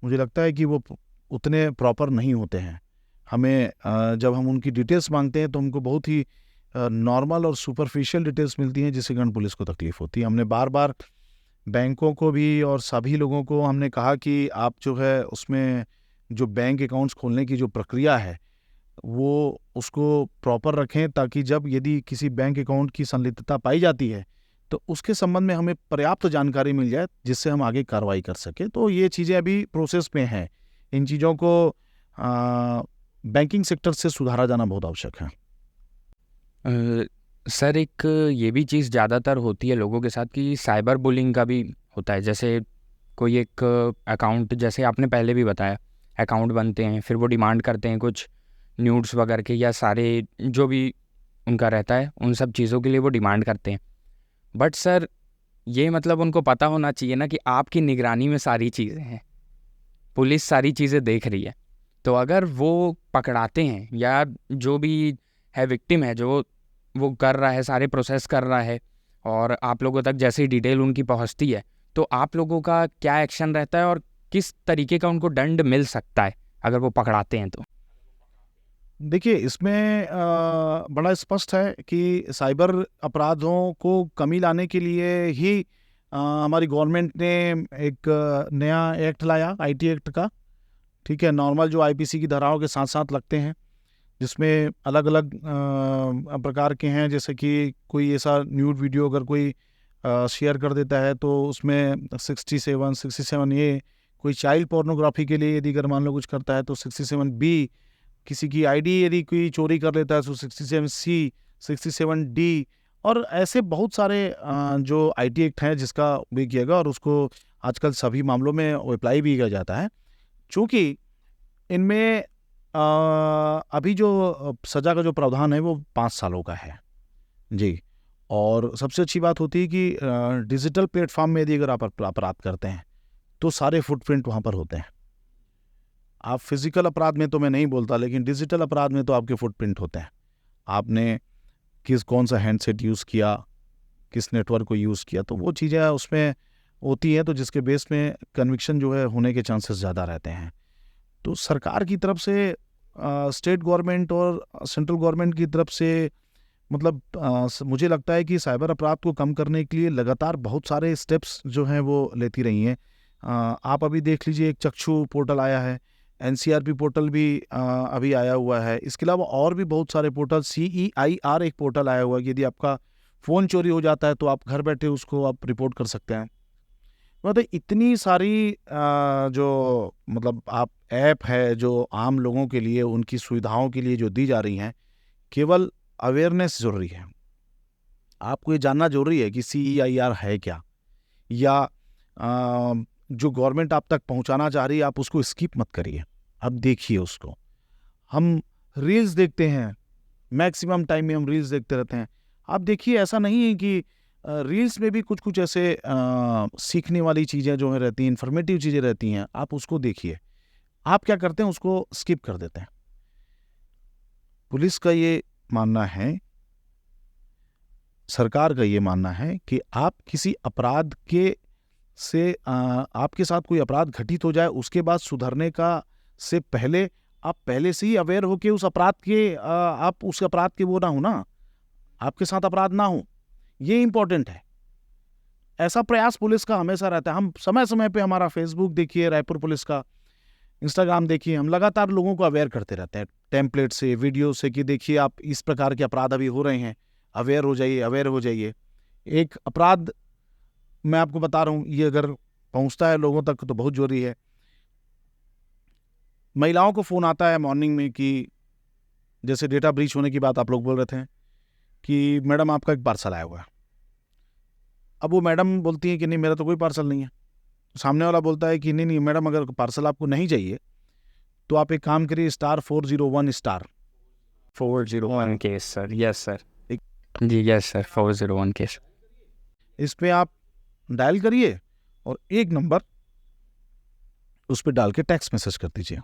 मुझे लगता है कि वो उतने प्रॉपर नहीं होते हैं। हमें जब हम उनकी डिटेल्स मांगते हैं तो हमको बहुत ही नॉर्मल और सुपरफिशियल डिटेल्स मिलती हैं, जिससे कारण पुलिस को तकलीफ होती है। हमने बार बार बैंकों को भी और सभी लोगों को हमने कहा कि आप जो है उसमें जो बैंक अकाउंट्स खोलने की जो प्रक्रिया है वो उसको प्रॉपर रखें, ताकि जब यदि किसी बैंक अकाउंट की संलिप्तता पाई जाती है तो उसके संबंध में हमें पर्याप्त जानकारी मिल जाए, जिससे हम आगे कार्रवाई कर सकें। तो ये चीज़ें अभी प्रोसेस में हैं। इन चीज़ों को बैंकिंग सेक्टर से सुधारा जाना बहुत आवश्यक है। सर एक ये भी चीज़ ज़्यादातर होती है लोगों के साथ कि साइबर बुलिंग का भी होता है। जैसे कोई एक अकाउंट, जैसे आपने पहले भी बताया, अकाउंट बनते हैं, फिर वो डिमांड करते हैं कुछ न्यूड्स वगैरह के या सारे जो भी उनका रहता है उन सब चीज़ों के लिए वो डिमांड करते हैं। बट सर ये मतलब उनको पता होना चाहिए ना कि आपकी निगरानी में सारी चीज़ें हैं, पुलिस सारी चीज़ें देख रही है। तो अगर वो पकड़ाते हैं या जो भी है विक्टिम है जो वो कर रहा है, सारे प्रोसेस कर रहा है, और आप लोगों तक जैसे ही डिटेल उनकी पहुंचती है, तो आप लोगों का क्या एक्शन रहता है और किस तरीके का उनको दंड मिल सकता है अगर वो पकड़ाते हैं तो? देखिए, इसमें बड़ा स्पष्ट है कि साइबर अपराधों को कमी लाने के लिए ही हमारी गवर्नमेंट ने एक नया एक्ट लाया, IT एक्ट का। ठीक है, नॉर्मल जो IPC की धाराओं के साथ साथ लगते हैं, जिसमें अलग अलग प्रकार के हैं। जैसे कि कोई ऐसा न्यूड वीडियो अगर कोई शेयर कर देता है तो उसमें 67A, कोई चाइल्ड पोर्नोग्राफी के लिए यदि अगर मान लो कुछ करता है तो 67B, किसी की ID यदि कोई चोरी कर लेता है तो 67C, 67D, और ऐसे बहुत सारे जो IT एक्ट हैं जिसका भी किया गया, और उसको आजकल सभी मामलों में अप्लाई भी किया जाता है। चूँकि इनमें अभी जो सज़ा का जो प्रावधान है वो 5 सालों का है जी। और सबसे अच्छी बात होती है कि डिजिटल प्लेटफॉर्म में यदि अगर आप अपराध करते हैं तो सारे फुटप्रिंट वहाँ पर होते हैं। आप फिजिकल अपराध में तो मैं नहीं बोलता, लेकिन डिजिटल अपराध में तो आपके फुटप्रिंट होते हैं। आपने कौन सा हैंडसेट यूज़ किया, किस नेटवर्क को यूज़ किया, तो वो चीज़ें उसमें होती हैं, तो जिसके बेस में कन्विक्शन जो है होने के चांसेस ज़्यादा रहते हैं। तो सरकार की तरफ से, स्टेट गवर्नमेंट और सेंट्रल गवर्नमेंट की तरफ से, मतलब मुझे लगता है कि साइबर अपराध को कम करने के लिए लगातार बहुत सारे स्टेप्स जो हैं वो लेती रही हैं। आप अभी देख लीजिए, एक चक्षु पोर्टल आया है, NCRP पोर्टल भी अभी आया हुआ है। इसके अलावा और भी बहुत सारे पोर्टल, CEIR एक पोर्टल आया हुआ है कि यदि आपका फ़ोन चोरी हो जाता है तो आप घर बैठे उसको आप रिपोर्ट कर सकते हैं। मतलब इतनी सारी जो मतलब आप ऐप है जो आम लोगों के लिए, उनकी सुविधाओं के लिए जो दी जा रही हैं, केवल अवेयरनेस ज़रूरी है। आपको ये जानना ज़रूरी है कि CEIR है क्या, या जो गवर्नमेंट आप तक पहुंचाना चाह रही है आप उसको स्किप मत करिए, अब देखिए उसको। हम रील्स देखते हैं, मैक्सिमम टाइम में हम रील्स देखते रहते हैं। आप देखिए, ऐसा नहीं है कि रील्स में भी कुछ कुछ ऐसे सीखने वाली चीज़ें जो है रहती हैं, इन्फॉर्मेटिव चीज़ें रहती हैं, आप उसको देखिए। आप क्या करते हैं, उसको स्किप कर देते हैं। पुलिस का ये मानना है, सरकार का ये मानना है कि आप किसी अपराध के से आपके साथ कोई अपराध घटित हो जाए, उसके बाद सुधरने का से पहले आप पहले से ही अवेयर हो कि उस अपराध के आप उस अपराध के वो ना हो ना, आपके साथ अपराध ना हो, ये इम्पोर्टेंट है। ऐसा प्रयास पुलिस का हमेशा रहता है। हम समय समय पे, हमारा फेसबुक देखिए रायपुर पुलिस का, इंस्टाग्राम देखिए, हम लगातार लोगों को अवेयर करते रहते हैं, टेम्पलेट से, वीडियो से, कि देखिए आप इस प्रकार के अपराध अभी हो रहे हैं, अवेयर हो जाइए, अवेयर हो जाइए। एक अपराध मैं आपको बता रहा हूँ, ये अगर पहुँचता है लोगों तक तो बहुत जरूरी है। महिलाओं को फ़ोन आता है मॉर्निंग में कि जैसे डेटा ब्रीच होने की बात आप लोग बोल रहे थे कि मैडम आपका एक पार्सल आया हुआ है। अब वो मैडम बोलती हैं कि नहीं, मेरा तो कोई पार्सल नहीं है। सामने वाला बोलता है कि नहीं नहीं मैडम, अगर पार्सल आपको नहीं चाहिए तो आप एक काम करिए, *401 401 केस सर, यस सर, एक- जी यस सर, 401 केस। इस पे आप डायल करिए और एक नंबर उस पे डाल के टेक्स्ट मैसेज कर दीजिए।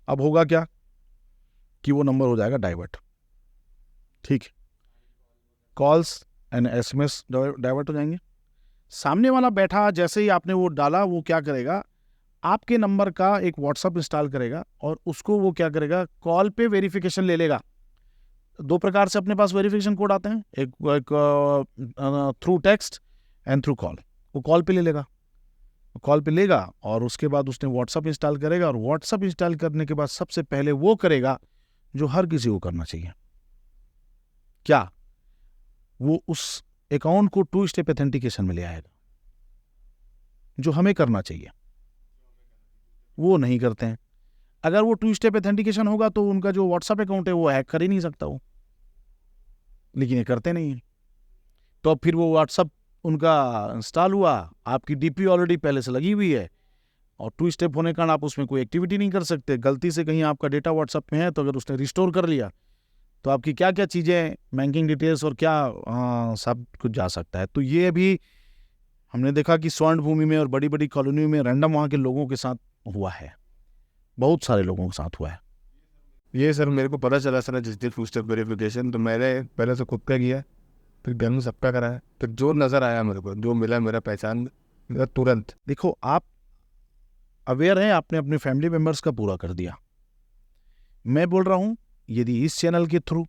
अब होगा क्या कि वो नंबर हो जाएगा डाइवर्ट, ठीक है, कॉल्स एंड SMS डाइवर्ट हो जाएंगे। सामने वाला बैठा, जैसे ही आपने वो डाला, वो क्या करेगा, आपके नंबर का एक WhatsApp इंस्टॉल करेगा और उसको वो क्या करेगा, कॉल पे वेरिफिकेशन ले लेगा। 2 प्रकार से अपने पास वेरिफिकेशन कोड आते हैं, एक through text and through call. वो कॉल पे ले लेगा, कॉल पे लेगा और उसके बाद उसने WhatsApp इंस्टॉल करेगा, और WhatsApp इंस्टॉल करने के बाद सबसे पहले वो करेगा जो हर किसी को करना चाहिए। क्या? वो उस अकाउंट को 2 स्टेप ऑथेंटिकेशन में ले आएगा, जो हमें करना चाहिए, वो नहीं करते हैं। अगर वो 2 स्टेप ऑथेंटिकेशन होगा तो उनका जो WhatsApp अकाउंट है वो हैक कर ही नहीं सकता वो, लेकिन ये करते नहीं है। तो अब फिर वो WhatsApp उनका इंस्टॉल हुआ, आपकी DP ऑलरेडी पहले से लगी हुई है, और 2 स्टेप होने के कारण आप उसमें कोई एक्टिविटी नहीं कर सकते। गलती से कहीं आपका डेटा WhatsApp में है तो अगर उसने रिस्टोर कर लिया तो आपकी क्या क्या चीज़ें, बैंकिंग डिटेल्स और क्या सब कुछ जा सकता है। तो ये अभी हमने देखा कि स्वर्ण भूमि में और बड़ी बड़ी कॉलोनियों में रैंडम वहाँ के लोगों के साथ हुआ है, बहुत सारे लोगों के साथ हुआ है। ये सर मेरे को पता चला sir digital two step verification, तो मैंने पहले से खुद का किया, फिर घर में सबका कराया, फिर जो नज़र आया मेरे को, जो मिला मेरा पहचान में, मेरा तुरंत। देखो, आप अवेयर हैं, आपने अपने फैमिली मेंबर्स का पूरा कर दिया। मैं बोल रहा हूँ, यदि इस चैनल के थ्रू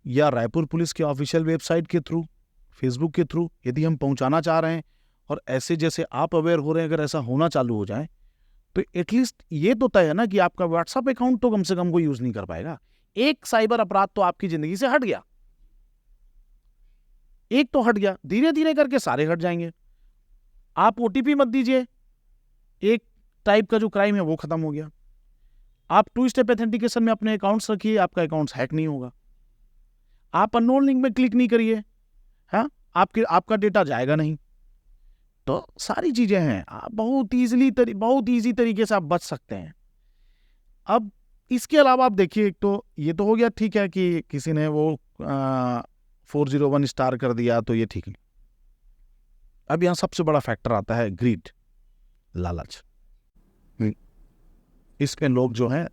या रायपुर पुलिस के ऑफिशियल वेबसाइट के थ्रू, फेसबुक के थ्रू यदि हम पहुंचाना चाह रहे हैं, और ऐसे जैसे आप अवेयर हो रहे हैं, अगर ऐसा होना चालू हो जाए तो एटलीस्ट ये तो तय है ना कि आपका WhatsApp अकाउंट तो कम से कम कोई यूज नहीं कर पाएगा। एक साइबर अपराध तो आपकी जिंदगी से हट गया, एक तो हट गया, धीरे धीरे करके सारे हट जाएंगे। आप OTP मत दीजिए, एक टाइप का जो क्राइम है वो खत्म हो गया। आप 2 स्टेप ऑथेंटिकेशन में अपने अकाउंट्स रखिए, आपका अकाउंट्स हैक नहीं होगा। आप अननोन लिंक में क्लिक नहीं करिए, हाँ, आपका डेटा जाएगा नहीं। तो सारी चीजें हैं, आप बहुत ईजी तरीके से आप बच सकते हैं। अब इसके अलावा आप देखिए, एक तो ये तो हो गया, ठीक है कि किसी ने वो 401 स्टार कर दिया, तो ये ठीक है। अब यहाँ सबसे बड़ा फैक्टर आता है ग्रीड, लालच। इसमें लोग जो हैं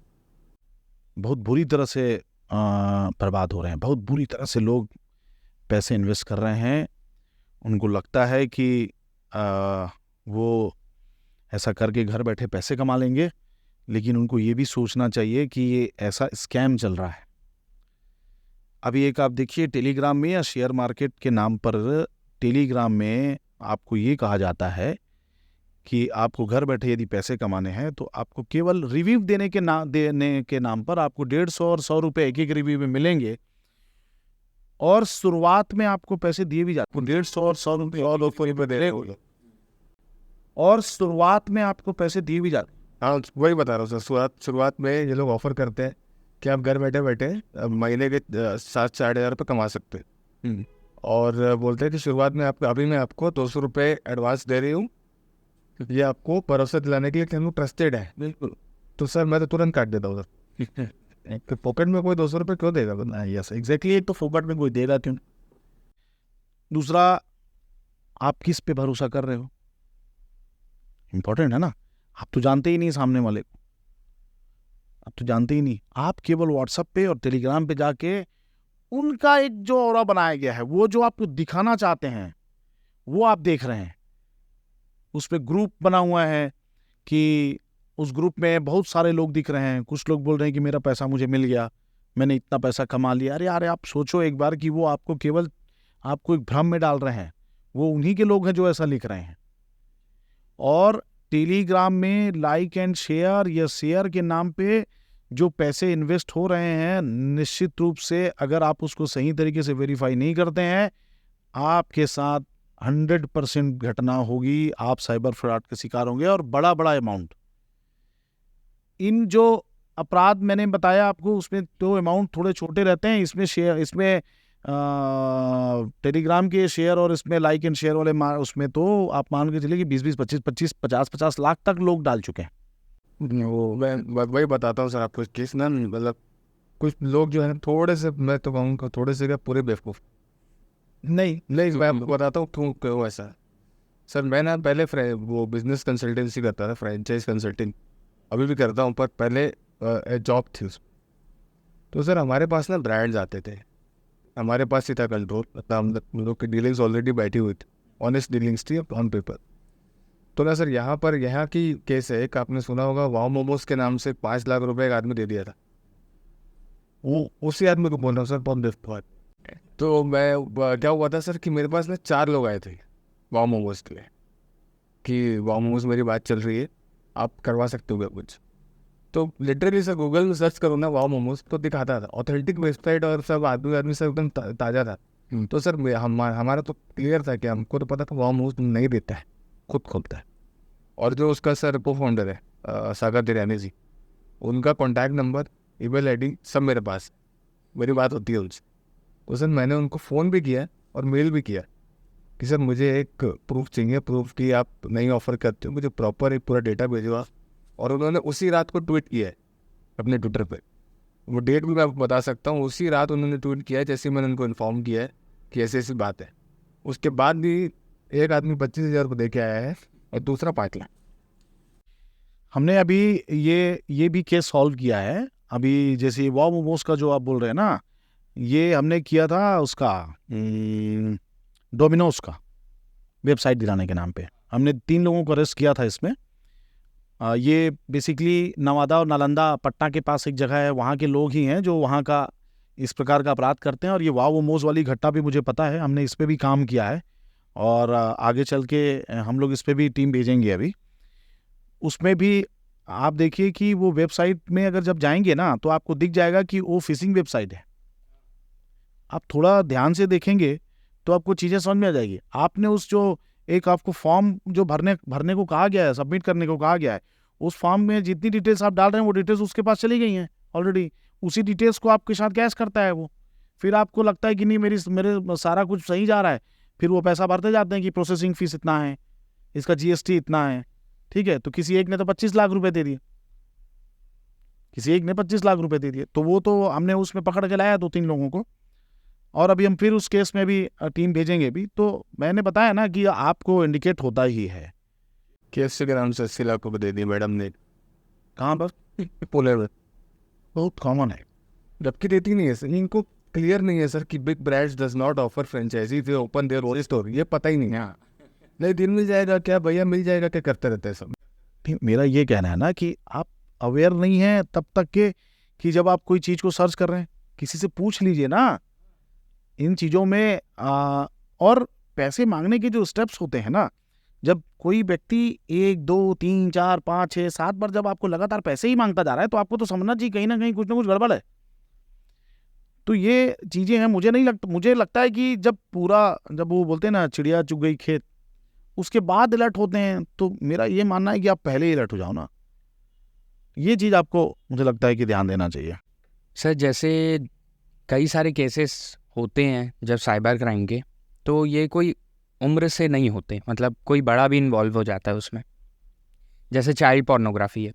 बहुत बुरी तरह से बर्बाद हो रहे हैं, बहुत बुरी तरह से लोग पैसे इन्वेस्ट कर रहे हैं। उनको लगता है कि वो ऐसा करके घर बैठे पैसे कमा लेंगे, लेकिन उनको ये भी सोचना चाहिए कि ये ऐसा स्कैम चल रहा है। अभी एक आप देखिए, टेलीग्राम में या शेयर मार्केट के नाम पर टेलीग्राम में आपको ये कहा जाता है कि आपको घर बैठे यदि पैसे कमाने हैं तो आपको केवल रिव्यू देने के नाम पर आपको 150 और 100 रुपये एक रिव्यू में मिलेंगे, और शुरुआत में आपको पैसे दिए भी जाते हैं 150 और 100 रुपये, और लोग पे दे रहे हैं, और शुरुआत में आपको पैसे दिए भी जाते हैं। हाँ, वही बता रहा हूँ सर, शुरुआत में ये लोग ऑफर करते हैं कि आप घर बैठे बैठे महीने के 7-8 रुपये कमा सकते हैं, और बोलते हैं कि शुरुआत में अभी मैं आपको 200 रुपये एडवांस दे रही हूँ, ये आपको भरोसा दिलाने के लिए कि हम लोग ट्रस्टेड है। बिल्कुल। तो सर मैं तो तुरंत काट देता हूँ सर। तो पॉकेट में कोई 200 रुपये क्यों देगा? यस एग्जैक्टली, एक तो फोकट में कोई देगा क्यों। दूसरा, आप किस पे भरोसा कर रहे हो, इंपॉर्टेंट है ना। आप तो जानते ही नहीं सामने वाले को, आप तो जानते ही नहीं। आप केवल WhatsApp पे और टेलीग्राम पे जाके उनका एक जो ऑरा बनाया गया है, वो जो आपको दिखाना चाहते हैं वो आप देख रहे हैं। उस पर ग्रुप बना हुआ है कि उस ग्रुप में बहुत सारे लोग दिख रहे हैं, कुछ लोग बोल रहे हैं कि मेरा पैसा मुझे मिल गया, मैंने इतना पैसा कमा लिया। अरे यार, आप सोचो एक बार कि वो आपको केवल आपको एक भ्रम में डाल रहे हैं। वो उन्हीं के लोग हैं जो ऐसा लिख रहे हैं। और टेलीग्राम में लाइक एंड शेयर या शेयर के नाम पे जो पैसे इन्वेस्ट हो रहे हैं, निश्चित रूप से अगर आप उसको सही तरीके से वेरीफाई नहीं करते हैं, आपके साथ 100% घटना होगी, आप साइबर फ्रॉड के शिकार होंगे, और बड़ा बड़ा अमाउंट। इन जो अपराध मैंने बताया आपको, उसमें तो अमाउंट थोड़े छोटे रहते हैं, इसमें टेलीग्राम के शेयर और इसमें लाइक एंड शेयर वाले उसमें तो आप मान के चलिए कि 20-20, 25-25, 50-50 लाख तक लोग डाल चुके हैं। वो मैं वही बताता हूँ सर आपको केस ना, मतलब कुछ लोग जो है ना थोड़े से, मैं तो कहूँगा थोड़े से क्या पूरे बेवकूफ़। नहीं मैं आपको बताता हूँ क्यों क्यों ऐसा। सर मैं ना पहले वो बिजनेस कंसल्टेंसी करता था, फ्रेंचाइज कंसल्टिंग, अभी भी करता हूँ, पर पहले जॉब थी उसमें। तो सर हमारे पास ना ब्रांड्स आते थे, हमारे पास ही था कंट्रोल, मतलब हम लोग की डीलिंग्स ऑलरेडी बैठी हुई थी, ऑनेस्ट डीलिंग्स थी ऑन पेपर। तो ना सर यहाँ की केस है, एक आपने सुना होगा वाओ मोमोज के नाम से 5 लाख रुपए एक आदमी दे दिया था। वो उसी आदमी को बोल रहा हूँ सर, बहुत बेवकूफ। तो क्या हुआ था सर कि मेरे पास ना 4 लोग आए थे वाओ मोमोज के लिए कि वाओ मोमोज मेरी बात चल रही है, आप करवा सकते हो क्या कुछ। तो लिटरली सर गूगल में सर्च करो ना वाओ मोमोज, तो दिखाता था ऑथेंटिक वेबसाइट और सब आदमी सब एकदम ताज़ा था। तो सर हमारा तो क्लियर था कि हमको तो पता था वाओ मोमोज नहीं देता है, खुद खोलता है। और जो उसका सर को फाउंडर है सागर दिरानी जी, उनका कॉन्टैक्ट नंबर, ईमेल आईडी सब मेरे पास, मेरी बात होती है उनसे। तो सर मैंने उनको फ़ोन भी किया और मेल भी किया कि सर मुझे एक प्रूफ चाहिए, प्रूफ कि आप नहीं ऑफ़र करते हो, मुझे प्रॉपर एक पूरा डेटा भेजो आप। और उन्होंने उसी रात को ट्वीट किया है अपने ट्विटर पे, वो डेट भी मैं आपको बता सकता हूँ, उसी रात उन्होंने ट्वीट किया है जैसे मैंने उनको इन्फॉर्म किया है कि ऐसी ऐसी बात है। उसके बाद भी एक आदमी 25,000 को दे के आया है और दूसरा 5 लाख। हमने अभी ये भी केस सॉल्व किया है। अभी जैसे वाओ मोमोज का जो आप बोल रहे हैं ना, ये हमने किया था उसका डोमिनोज का वेबसाइट दिलाने के नाम पे। हमने 3 लोगों को अरेस्ट किया था इसमें। ये बेसिकली नवादा और नालंदा पटना के पास एक जगह है, वहाँ के लोग ही हैं जो वहाँ का इस प्रकार का अपराध करते हैं। और ये वाओ मोमोज वाली घटना भी मुझे पता है, हमने इस पर भी काम किया है और आगे चल के हम लोग इस पर भी टीम भेजेंगे अभी। उसमें भी आप देखिए कि वो वेबसाइट में अगर जब जाएंगे ना तो आपको दिख जाएगा कि वो फिशिंग वेबसाइट है। आप थोड़ा ध्यान से देखेंगे तो आपको चीज़ें समझ में आ जाएगी। आपने उस जो एक आपको फॉर्म जो भरने को कहा गया है, सबमिट करने को कहा गया है, उस फॉर्म में जितनी डिटेल्स आप डाल रहे हैं वो डिटेल्स उसके पास चली गई हैं ऑलरेडी। उसी डिटेल्स को आपके साथ कैश करता है वो। फिर आपको लगता है कि नहीं मेरे सारा कुछ सही जा रहा है, फिर वो पैसा भरते जाते हैं कि प्रोसेसिंग फीस इतना है, इसका GST इतना है, ठीक है। तो किसी एक ने तो 25 लाख रुपए दे दिए, किसी एक ने 25 लाख रुपए दे दिए। तो वो तो हमने उसमें पकड़ के लाया 2-3 लोगों को, और अभी हम फिर उस केस में भी टीम भेजेंगे भी। तो मैंने बताया ना कि आपको इंडिकेट होता ही है। केस के नाम से 80 लाख रुपये दे दिए मैडम ने। कहाँ पर? पोलर में बहुत कॉमन है। जबकि देती नहीं है सर, इनको क्लियर नहीं है सर कि big brands does not offer franchisee, they open their own store. ये पता ही नहीं है। नहीं दिन मिल जाएगा क्या भैया, मिल जाएगा क्या करते रहते हैं सब। मेरा ये कहना है ना कि आप अवेयर नहीं हैं तब तक के कि जब आप कोई चीज़ को सर्च कर रहे हैं, किसी से पूछ लीजिए ना इन चीज़ों में। और पैसे मांगने के जो स्टेप्स होते हैं ना, जब कोई व्यक्ति 1, 2, 3, 4, 5, 6, 7 बार जब आपको लगातार पैसे ही मांगता जा रहा है तो आपको तो समझना चाहिए कहीं ना कहीं कुछ ना कुछ गड़बड़ है। तो ये चीज़ें हैं। मुझे लगता है कि जब वो बोलते हैं ना चिड़िया चुग गई खेत, उसके बाद अलर्ट होते हैं। तो मेरा ये मानना है कि आप पहले ही अलर्ट हो जाओ ना। ये चीज़ आपको मुझे लगता है कि ध्यान देना चाहिए। सर जैसे कई सारे केसेस होते हैं जब साइबर क्राइम के, तो ये कोई उम्र से नहीं होते, मतलब कोई बड़ा भी इन्वॉल्व हो जाता है उसमें। जैसे चाइल्ड पोर्नोग्राफी है,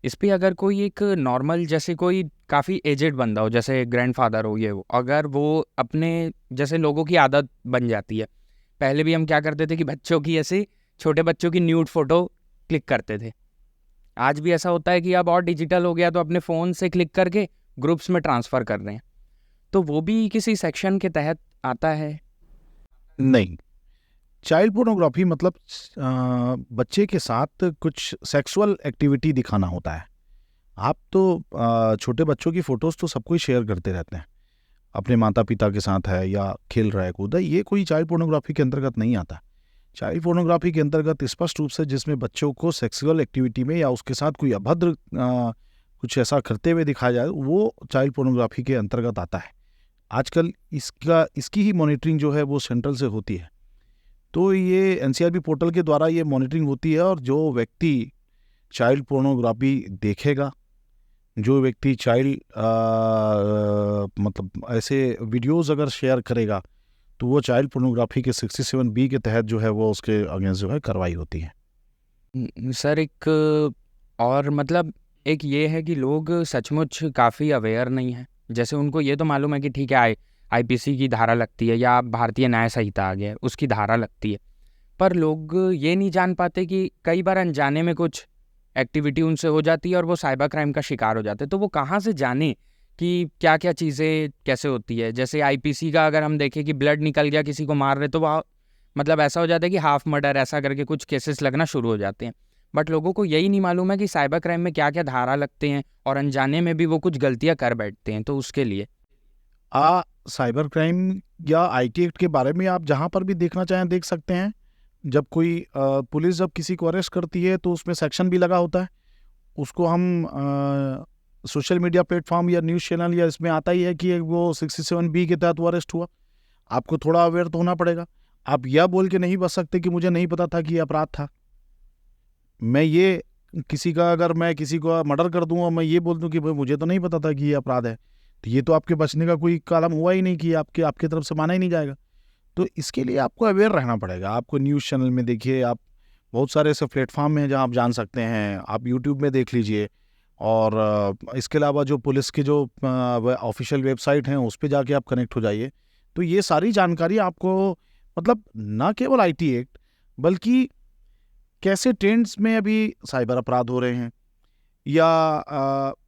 इस पर अगर कोई एक नॉर्मल जैसे कोई काफ़ी एजेड बंदा हो, जैसे ग्रैंडफादर हो, ये वो अगर वो अपने जैसे लोगों की आदत बन जाती है। पहले भी हम क्या करते थे कि बच्चों की ऐसे छोटे बच्चों की न्यूड फोटो क्लिक करते थे। आज भी ऐसा होता है कि अब और डिजिटल हो गया तो अपने फ़ोन से क्लिक करके ग्रुप्स में ट्रांसफ़र कर रहे हैं। तो वो भी किसी सेक्शन के तहत आता है? नहीं, चाइल्ड पोर्नोग्राफी मतलब बच्चे के साथ कुछ सेक्सुअल एक्टिविटी दिखाना होता है। आप तो छोटे बच्चों की फ़ोटोज़ तो सबको ही शेयर करते रहते हैं, अपने माता पिता के साथ है या खेल रहा है कूद है, ये कोई चाइल्ड पोर्नोग्राफी के अंतर्गत नहीं आता। चाइल्ड पोर्नोग्राफी के अंतर्गत स्पष्ट रूप से जिसमें बच्चों को सेक्सुअल एक्टिविटी में या उसके साथ कोई अभद्र कुछ ऐसा करते हुए दिखाया जाए, वो चाइल्ड पोर्नोग्राफी के अंतर्गत आता है। आजकल इसकी ही मॉनिटरिंग जो है वो सेंट्रल से होती है। तो ये NCRB पोर्टल के द्वारा ये मॉनिटरिंग होती है, और जो व्यक्ति चाइल्ड पोर्नोग्राफी देखेगा, जो व्यक्ति चाइल्ड मतलब ऐसे वीडियोस अगर शेयर करेगा तो वो चाइल्ड पोर्नोग्राफी के 67B के तहत जो है वो उसके अगेंस्ट जो है कार्रवाई होती है। सर एक और मतलब एक ये है कि लोग सचमुच काफ़ी अवेयर नहीं हैं। जैसे उनको ये तो मालूम है कि ठीक है आईपीसी की धारा लगती है या भारतीय न्याय संहिता आ गया है उसकी धारा लगती है, पर लोग ये नहीं जान पाते कि कई बार अनजाने में कुछ एक्टिविटी उनसे हो जाती है और वो साइबर क्राइम का शिकार हो जाते हैं। तो वो कहाँ से जाने कि क्या क्या चीज़ें कैसे होती है। जैसे आईपीसी का अगर हम देखें कि ब्लड निकल गया किसी को मार रहे तो वह मतलब ऐसा हो जाता है कि हाफ मर्डर ऐसा करके कुछ केसेस लगना शुरू हो जाते हैं। बट लोगों को यही नहीं मालूम है कि साइबर क्राइम में क्या क्या धारा लगते हैं और अनजाने में भी वो कुछ गलतियां कर बैठते हैं। तो उसके लिए साइबर क्राइम या आईटी एक्ट के बारे में आप जहाँ पर भी देखना चाहें देख सकते हैं। जब कोई पुलिस जब किसी को अरेस्ट करती है तो उसमें सेक्शन भी लगा होता है। उसको हम सोशल मीडिया प्लेटफॉर्म या न्यूज़ चैनल या इसमें आता ही है कि वो 67B के तहत वो अरेस्ट हुआ। आपको थोड़ा अवेयर तो होना पड़ेगा। आप यह बोल के नहीं बच सकते कि मुझे नहीं पता था कि ये अपराध था। मैं ये किसी का अगर मैं किसी को मर्डर कर दूं और मैं ये बोल दूं कि भाई मुझे तो नहीं पता था कि ये अपराध है, तो ये तो आपके बचने का कोई कदम हुआ ही नहीं कि आपके तरफ से माना ही नहीं जाएगा। तो इसके लिए आपको अवेयर रहना पड़ेगा। आपको न्यूज़ चैनल में देखिए, आप बहुत सारे ऐसे प्लेटफॉर्म हैं जहां आप जान सकते हैं। आप यूट्यूब में देख लीजिए और इसके अलावा जो पुलिस की जो ऑफिशियल वेबसाइट हैं उस पर जाके आप कनेक्ट हो जाइए। तो ये सारी जानकारी आपको मतलब ना केवल आईटी एक्ट बल्कि कैसे ट्रेंड्स में अभी साइबर अपराध हो रहे हैं या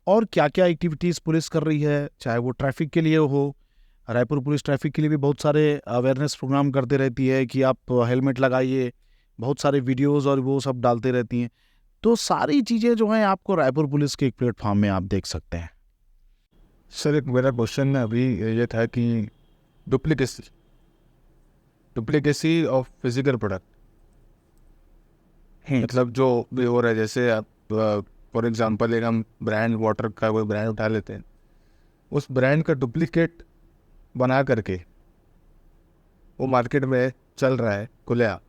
और क्या क्या एक्टिविटीज़ पुलिस कर रही है, चाहे वो ट्रैफिक के लिए हो। रायपुर पुलिस ट्रैफिक के लिए भी बहुत सारे अवेयरनेस प्रोग्राम करते रहती है कि आप हेलमेट लगाइए, बहुत सारे वीडियोस और वो सब डालते रहती हैं। तो सारी चीज़ें जो हैं आपको रायपुर पुलिस के एक प्लेटफॉर्म में आप देख सकते हैं। सर एक मेरा क्वेश्चन अभी ये था कि डुप्लीकेसी ऑफ फिजिकल प्रोडक्ट, मतलब जो भी हो रहा है, जैसे आप फॉर एग्जांपल एक हम ब्रांड वाटर का कोई ब्रांड उठा लेते हैं, उस ब्रांड का डुप्लीकेट बना करके वो मार्केट में चल रहा है खुलेआम,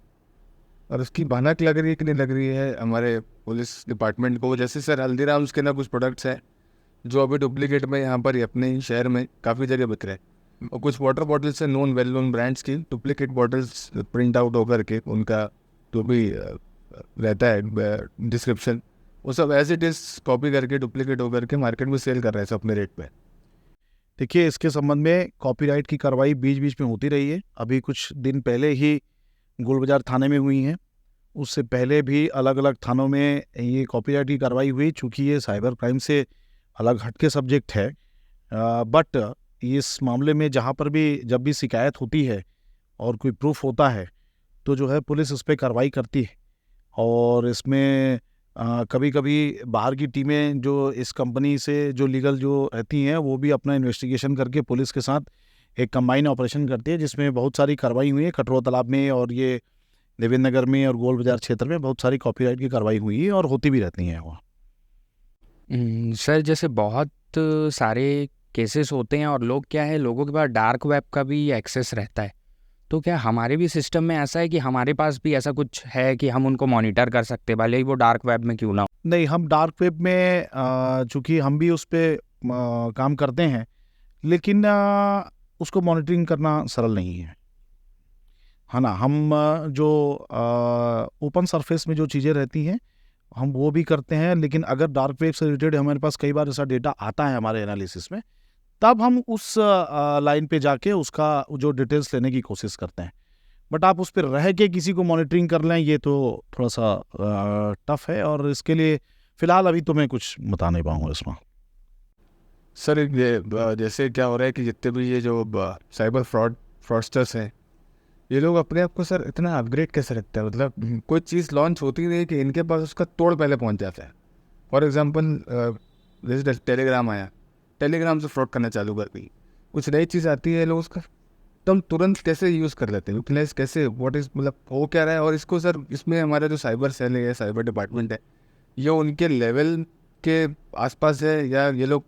और उसकी भनक लग रही है कि नहीं लग रही है हमारे पुलिस डिपार्टमेंट को। जैसे सर हल्दीराम्स के ना कुछ प्रोडक्ट्स हैं जो अभी डुप्लीकेट में यहाँ पर अपने ही शहर में काफ़ी जगह बिक रहे हैं, और कुछ वाटर बॉटल्स हैं नॉन वेल नोन ब्रांड्स की डुप्लीकेट बॉटल्स प्रिंट आउट होकर के उनका जो भी रहता है डिस्क्रिप्शन, वो सब एज इट इज़ कॉपी करके डुप्लीकेट होकर के मार्केट में सेल कर रहे हैं सब अपने रेट पे। देखिए, इसके संबंध में कॉपीराइट की कार्रवाई बीच बीच में होती रही है। अभी कुछ दिन पहले ही गोल बाजार थाने में हुई हैं। उससे पहले भी अलग अलग थानों में ये कॉपीराइट की कार्रवाई हुई। चूँकि ये साइबर क्राइम से अलग हटके सब्जेक्ट है, बट इस मामले में जहाँ पर भी जब भी शिकायत होती है और कोई प्रूफ होता है तो जो है पुलिस इस पर कार्रवाई करती है। और इसमें कभी कभी बाहर की टीमें जो इस कंपनी से जो लीगल जो रहती हैं वो भी अपना इन्वेस्टिगेशन करके पुलिस के साथ एक कंबाइन ऑपरेशन करती है, जिसमें बहुत सारी कार्रवाई हुई है। कटोरा तालाब में और ये देवेंद्र नगर में और गोल बाजार क्षेत्र में बहुत सारी कॉपीराइट की कार्रवाई हुई है और होती भी रहती हैं वहाँ। सर जैसे बहुत सारे केसेस होते हैं और लोग क्या है, लोगों के पास डार्क वेब का भी एक्सेस रहता है। तो क्या हमारे भी सिस्टम में ऐसा है कि हमारे पास भी ऐसा कुछ है कि हम उनको मॉनिटर कर सकते हैं, भले ही वो डार्क वेब में क्यों ना हो? नहीं, हम डार्क वेब में चूँकि हम भी उस पर काम करते हैं, लेकिन उसको मॉनिटरिंग करना सरल नहीं है ना। हम जो ओपन सरफेस में जो चीज़ें रहती हैं हम वो भी करते हैं, लेकिन अगर डार्क वेब से रिलेटेड हमारे पास कई बार ऐसा डेटा आता है हमारे एनालिसिस में, तब हम उस लाइन पे जाके उसका जो डिटेल्स लेने की कोशिश करते हैं। बट आप उस पर रह के किसी को मॉनिटरिंग कर लें ये तो थोड़ा सा टफ है, और इसके लिए फ़िलहाल अभी तो मैं कुछ बता नहीं पाऊँगा इसमें। सर ये जैसे क्या हो रहा है कि जितने भी ये जो साइबर फ्रॉडस्टर्स हैं, ये लोग अपने आप को सर इतना अपग्रेड कैसे रखते हैं? मतलब कोई चीज़ लॉन्च होती नहीं कि इनके पास उसका तोड़ पहले पहुंच जाता है। फॉर एग्जांपल जैसे टेलीग्राम आया, टेलीग्राम से फ्रॉड करना चालू कर दी। कुछ नई चीज़ आती है, लोग उसका एकदम तुरंत कैसे यूज़ कर लेते हैं, यूटिलाइज कैसे, व्हाट इज़ मतलब हो क्या रहा है। और इसको सर इसमें हमारा जो साइबर सेल है या साइबर डिपार्टमेंट है, ये उनके लेवल के आसपास है या ये लोग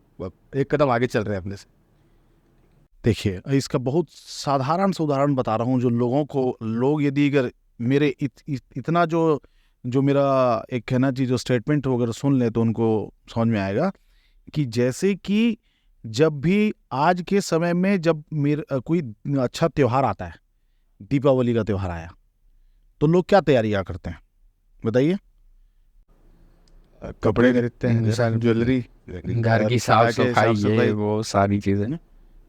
एक कदम आगे चल रहे हैं अपने से? देखिए, इसका बहुत साधारण से उदाहरण बता रहा हूँ जो लोग यदि अगर मेरे इतना जो मेरा एक कहना चाहिए जो स्टेटमेंट हो अगर सुन ले तो उनको समझ में आएगा। कि जैसे कि जब भी आज के समय में जब कोई अच्छा त्यौहार आता है, दीपावली का त्यौहार आया, तो लोग क्या तैयारियां करते हैं बताइए? कपड़े खरीदते हैं, ज्वेलरी, घर की साफ सफाई, ये वो सारी चीजें।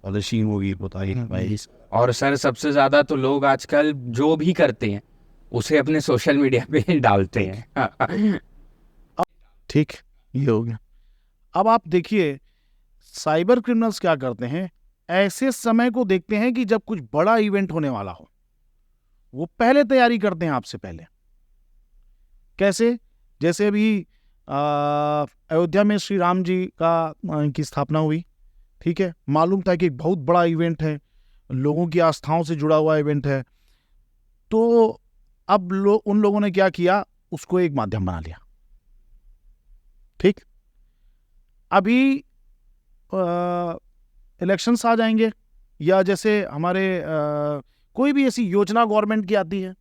पॉलिशिंग होगी, बताइए भाई। और सर सबसे ज्यादा तो लोग आजकल जो भी करते हैं उसे अपने सोशल मीडिया पे डालते हैं। ठीक, ये हो गया। अब आप देखिए साइबर क्रिमिनल्स क्या करते हैं, ऐसे समय को देखते हैं कि जब कुछ बड़ा इवेंट होने वाला हो, वो पहले तैयारी करते हैं आपसे पहले। कैसे? जैसे अभी अयोध्या में श्री राम जी की स्थापना हुई, ठीक है, मालूम था कि एक बहुत बड़ा इवेंट है, लोगों की आस्थाओं से जुड़ा हुआ इवेंट है, तो अब उन लोगों ने क्या किया, उसको एक माध्यम बना लिया। ठीक, अभी इलेक्शंस आ जाएंगे, या जैसे हमारे कोई भी ऐसी योजना गवर्नमेंट की आती है,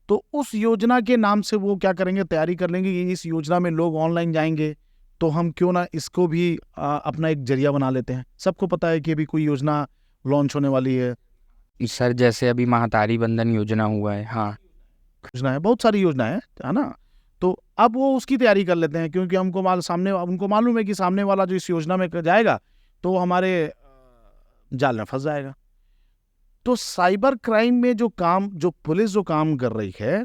तो उस योजना के नाम से वो क्या करेंगे, तैयारी कर लेंगे कि इस योजना में लोग ऑनलाइन जाएंगे, तो हम क्यों ना इसको भी अपना एक जरिया बना लेते हैं। सबको पता है कि अभी कोई योजना लॉन्च होने वाली है सर, जैसे अभी महातारी बंधन योजना हुआ है। हाँ, योजना है, बहुत सारी योजना है ना। तो अब वो उसकी तैयारी कर लेते हैं, क्योंकि उनको मालूम है कि सामने वाला जो इस योजना में जाएगा तो हमारे जाल में फंस जाएगा। तो साइबर क्राइम में जो पुलिस जो काम कर रही है,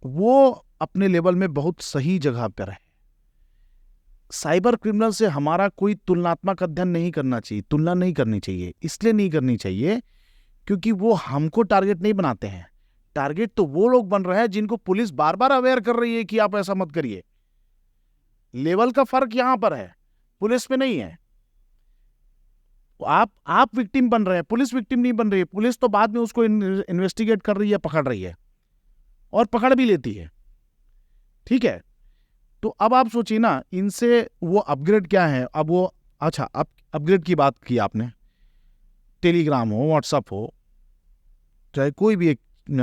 वो अपने लेवल में बहुत सही जगह पर है। साइबर क्रिमिनल से हमारा कोई तुलनात्मक अध्ययन नहीं करना चाहिए, तुलना नहीं करनी चाहिए। इसलिए नहीं करनी चाहिए क्योंकि वो हमको टारगेट नहीं बनाते हैं। टारगेट तो वो लोग बन रहे हैं जिनको पुलिस बार बार अवेयर कर रही है कि आप ऐसा मत करिए। लेवल का फर्क यहां पर है, पुलिस में नहीं है। आप विक्टिम बन रहे हैं, पुलिस विक्टिम नहीं बन रही है। पुलिस तो बाद में उसको इन्वेस्टिगेट कर रही है, पकड़ रही है, और पकड़ भी लेती है। ठीक है, तो अब आप सोचिए ना, इनसे वो अपग्रेड क्या है। अब वो अच्छा, अपग्रेड की बात की आपने, टेलीग्राम हो, व्हाट्सएप हो, चाहे कोई भी एक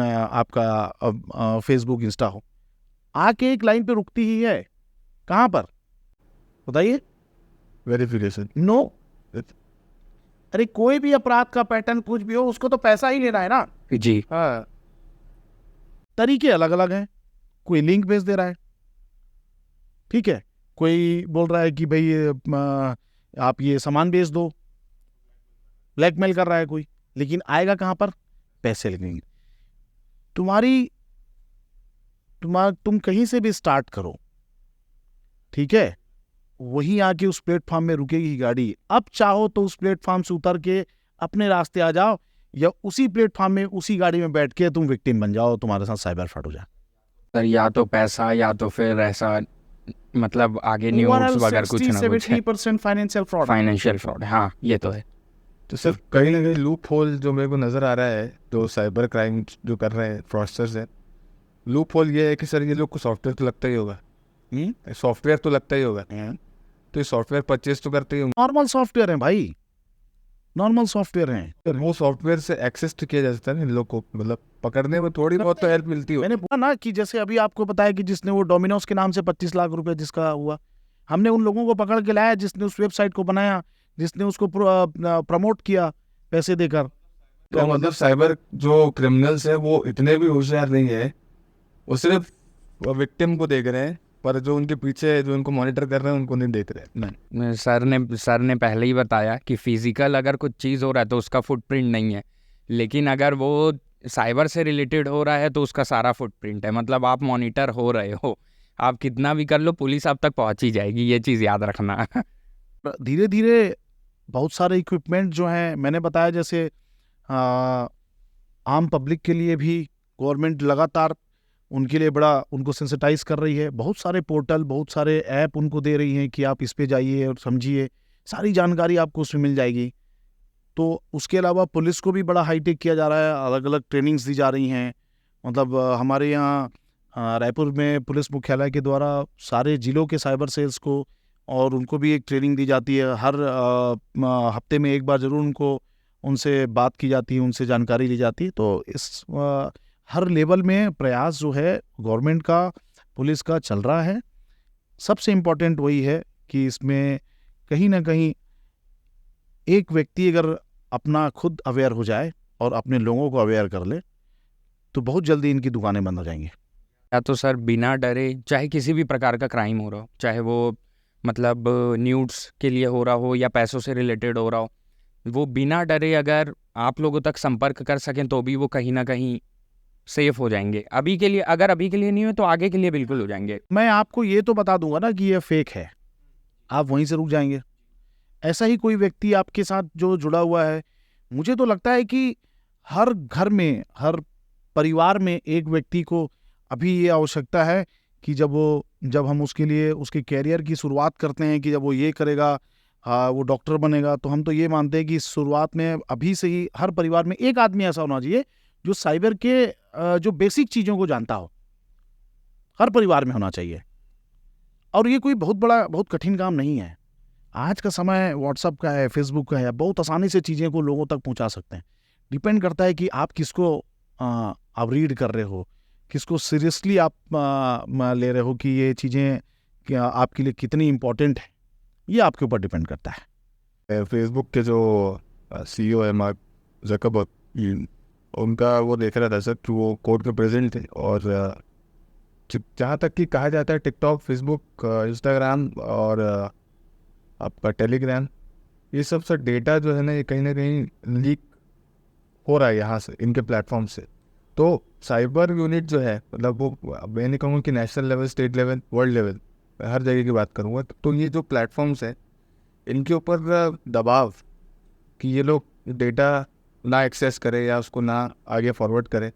आपका फेसबुक, इंस्टा हो, आके एक लाइन पे रुकती ही है। कहां पर बताइए? वेरिफिकेशन। नो, अरे कोई भी अपराध का पैटर्न कुछ भी हो, उसको तो पैसा ही लेना है ना जी। हाँ, तरीके अलग अलग हैं। कोई लिंक भेज दे रहा है, ठीक है, कोई बोल रहा है कि भाई आप ये सामान बेच दो, ब्लैकमेल कर रहा है कोई, लेकिन आएगा कहां पर? पैसे लगेंगे। तुम कहीं से भी स्टार्ट करो, ठीक है, वहीं आके उस प्लेटफॉर्म में रुकेगी गाड़ी। अब चाहो तो उस प्लेटफॉर्म से उतर के अपने रास्ते आ जाओ, या उसी प्लेटफॉर्म में उसी गाड़ी में बैठ के तुम विक्टिम बन जाओ, तुम्हारे साथ साइबर फ्रॉड हो जाए। सर या तो पैसा, या तो फिर ऐसा, मतलब आगे न्यूज़ वगैरह कुछ ना कुछ 70% फाइनेंशियल फ्रॉड। हाँ, ये तो है। तो सिर्फ कहीं ना कहीं लूप होल जो मेरे को नज़र आ रहा है, जो साइबर क्राइम जो कर रहे हैं फ्रॉडस्टर्स हैं, लूप होल ये है कि सर ये लोग को सॉफ्टवेयर तो लगता ही होगा, सॉफ्टवेयर तो लगता ही होगा, तो ये सॉफ्टवेयर परचेज तो करते ही होंगे। नॉर्मल सॉफ्टवेयर है भाई, नॉर्मल सॉफ्टवेयर हैं। वो सॉफ्टवेयर से एक्सेस तो किया जा सकता है इन लोग को, मतलब पकड़ने में थोड़ी बहुत तो हेल्प मिलती हो। मैंने बोला ना कि जैसे अभी आपको बताया कि जिसने वो डोमिनोज के नाम से 25 लाख रुपए जिसका हुआ, हमने उन लोगों को पकड़ के लाया जिसने उस वेबसाइट को बनाया, जिसने उसको प्रमोट किया पैसे देकर। तो मतलब साइबर जो क्रिमिनल्स है वो इतने भी होशियार नहीं है, वो सिर्फ विक्टिम को देख रहे हैं, पर जो उनके पीछे जो उनको मॉनिटर कर रहे हैं उनको नहीं देख रहे। नहीं, सर ने पहले ही बताया कि फिजिकल अगर कुछ चीज़ हो रहा है तो उसका फुटप्रिंट नहीं है, लेकिन अगर वो साइबर से रिलेटेड हो रहा है तो उसका सारा फुटप्रिंट है। मतलब आप मॉनिटर हो रहे हो, आप कितना भी कर लो, पुलिस आप तक पहुंच ही जाएगी, ये चीज़ याद रखना। धीरे धीरे बहुत सारे इक्विपमेंट जो हैं, मैंने बताया जैसे आम पब्लिक के लिए भी गवर्नमेंट लगातार उनके लिए बड़ा उनको सेंसिटाइज कर रही है। बहुत सारे पोर्टल, बहुत सारे ऐप उनको दे रही हैं कि आप इस पे जाइए और समझिए, सारी जानकारी आपको उसमें मिल जाएगी। तो उसके अलावा पुलिस को भी बड़ा हाईटेक किया जा रहा है, अलग अलग ट्रेनिंग्स दी जा रही हैं। मतलब हमारे यहाँ रायपुर में पुलिस मुख्यालय के द्वारा सारे जिलों के साइबर सेल्स को और उनको भी एक ट्रेनिंग दी जाती है। हर हफ्ते में एक बार ज़रूर उनसे बात की जाती है, उनसे जानकारी ली जाती है। तो इस हर लेवल में प्रयास जो है गवर्नमेंट का, पुलिस का चल रहा है। सबसे इम्पोर्टेंट वही है कि इसमें कहीं ना कहीं एक व्यक्ति अगर अपना खुद अवेयर हो जाए और अपने लोगों को अवेयर कर ले तो बहुत जल्दी इनकी दुकानें बंद हो जाएंगी। या तो सर बिना डरे, चाहे किसी भी प्रकार का क्राइम हो रहा हो, चाहे वो मतलब न्यूड्स के लिए हो रहा हो या पैसों से रिलेटेड हो रहा हो, वो बिना डरे अगर आप लोगों तक संपर्क कर सकें तो भी वो कहीं ना कहीं सेफ हो जाएंगे। अभी के लिए, अगर अभी के लिए नहीं हो तो आगे के लिए बिल्कुल हो जाएंगे। मैं आपको ये तो बता दूंगा ना कि ये फेक है, आप वहीं से रुक जाएंगे। ऐसा ही कोई व्यक्ति आपके साथ जो जुड़ा हुआ है, मुझे तो लगता है कि हर घर में, हर परिवार में एक व्यक्ति को अभी ये आवश्यकता है कि जब हम उसके लिए उसके कैरियर की शुरुआत करते हैं कि जब वो ये करेगा, वो डॉक्टर बनेगा, तो हम तो ये मानते हैं कि शुरुआत में अभी से ही हर परिवार में एक आदमी ऐसा होना चाहिए जो साइबर के जो बेसिक चीज़ों को जानता हो। हर परिवार में होना चाहिए। और ये कोई बहुत कठिन काम नहीं है। आज का समय व्हाट्सएप का है, फेसबुक का है, बहुत आसानी से चीज़ें को लोगों तक पहुंचा सकते हैं। डिपेंड करता है कि आप किसको आप रीड कर रहे हो, किसको सीरियसली आप ले रहे हो कि ये चीज़ें क्या आपके लिए कितनी इम्पोर्टेंट है, ये आपके ऊपर डिपेंड करता है। फेसबुक के जो CEO है मार्क ज़करबर्ग, उनका वो देख रहा था सर कि वो कोर्ट में प्रेजेंट थे, और जहाँ तक कि कहा जाता है टिकटॉक, फेसबुक, इंस्टाग्राम और आपका टेलीग्राम, ये सब सर डेटा जो है ना ये कहीं ना कहीं लीक हो रहा है यहाँ से, इनके प्लेटफॉर्म से। तो साइबर यूनिट जो है, मतलब वो मैं नहीं कहूँगा कि national level, state level, world level, हर जगह की बात करूँगा, तो ये जो प्लेटफॉर्म्स हैं इनके ऊपर दबाव कि ये लोग डेटा ना एक्सेस करे या उसको ना आगे फॉरवर्ड करे,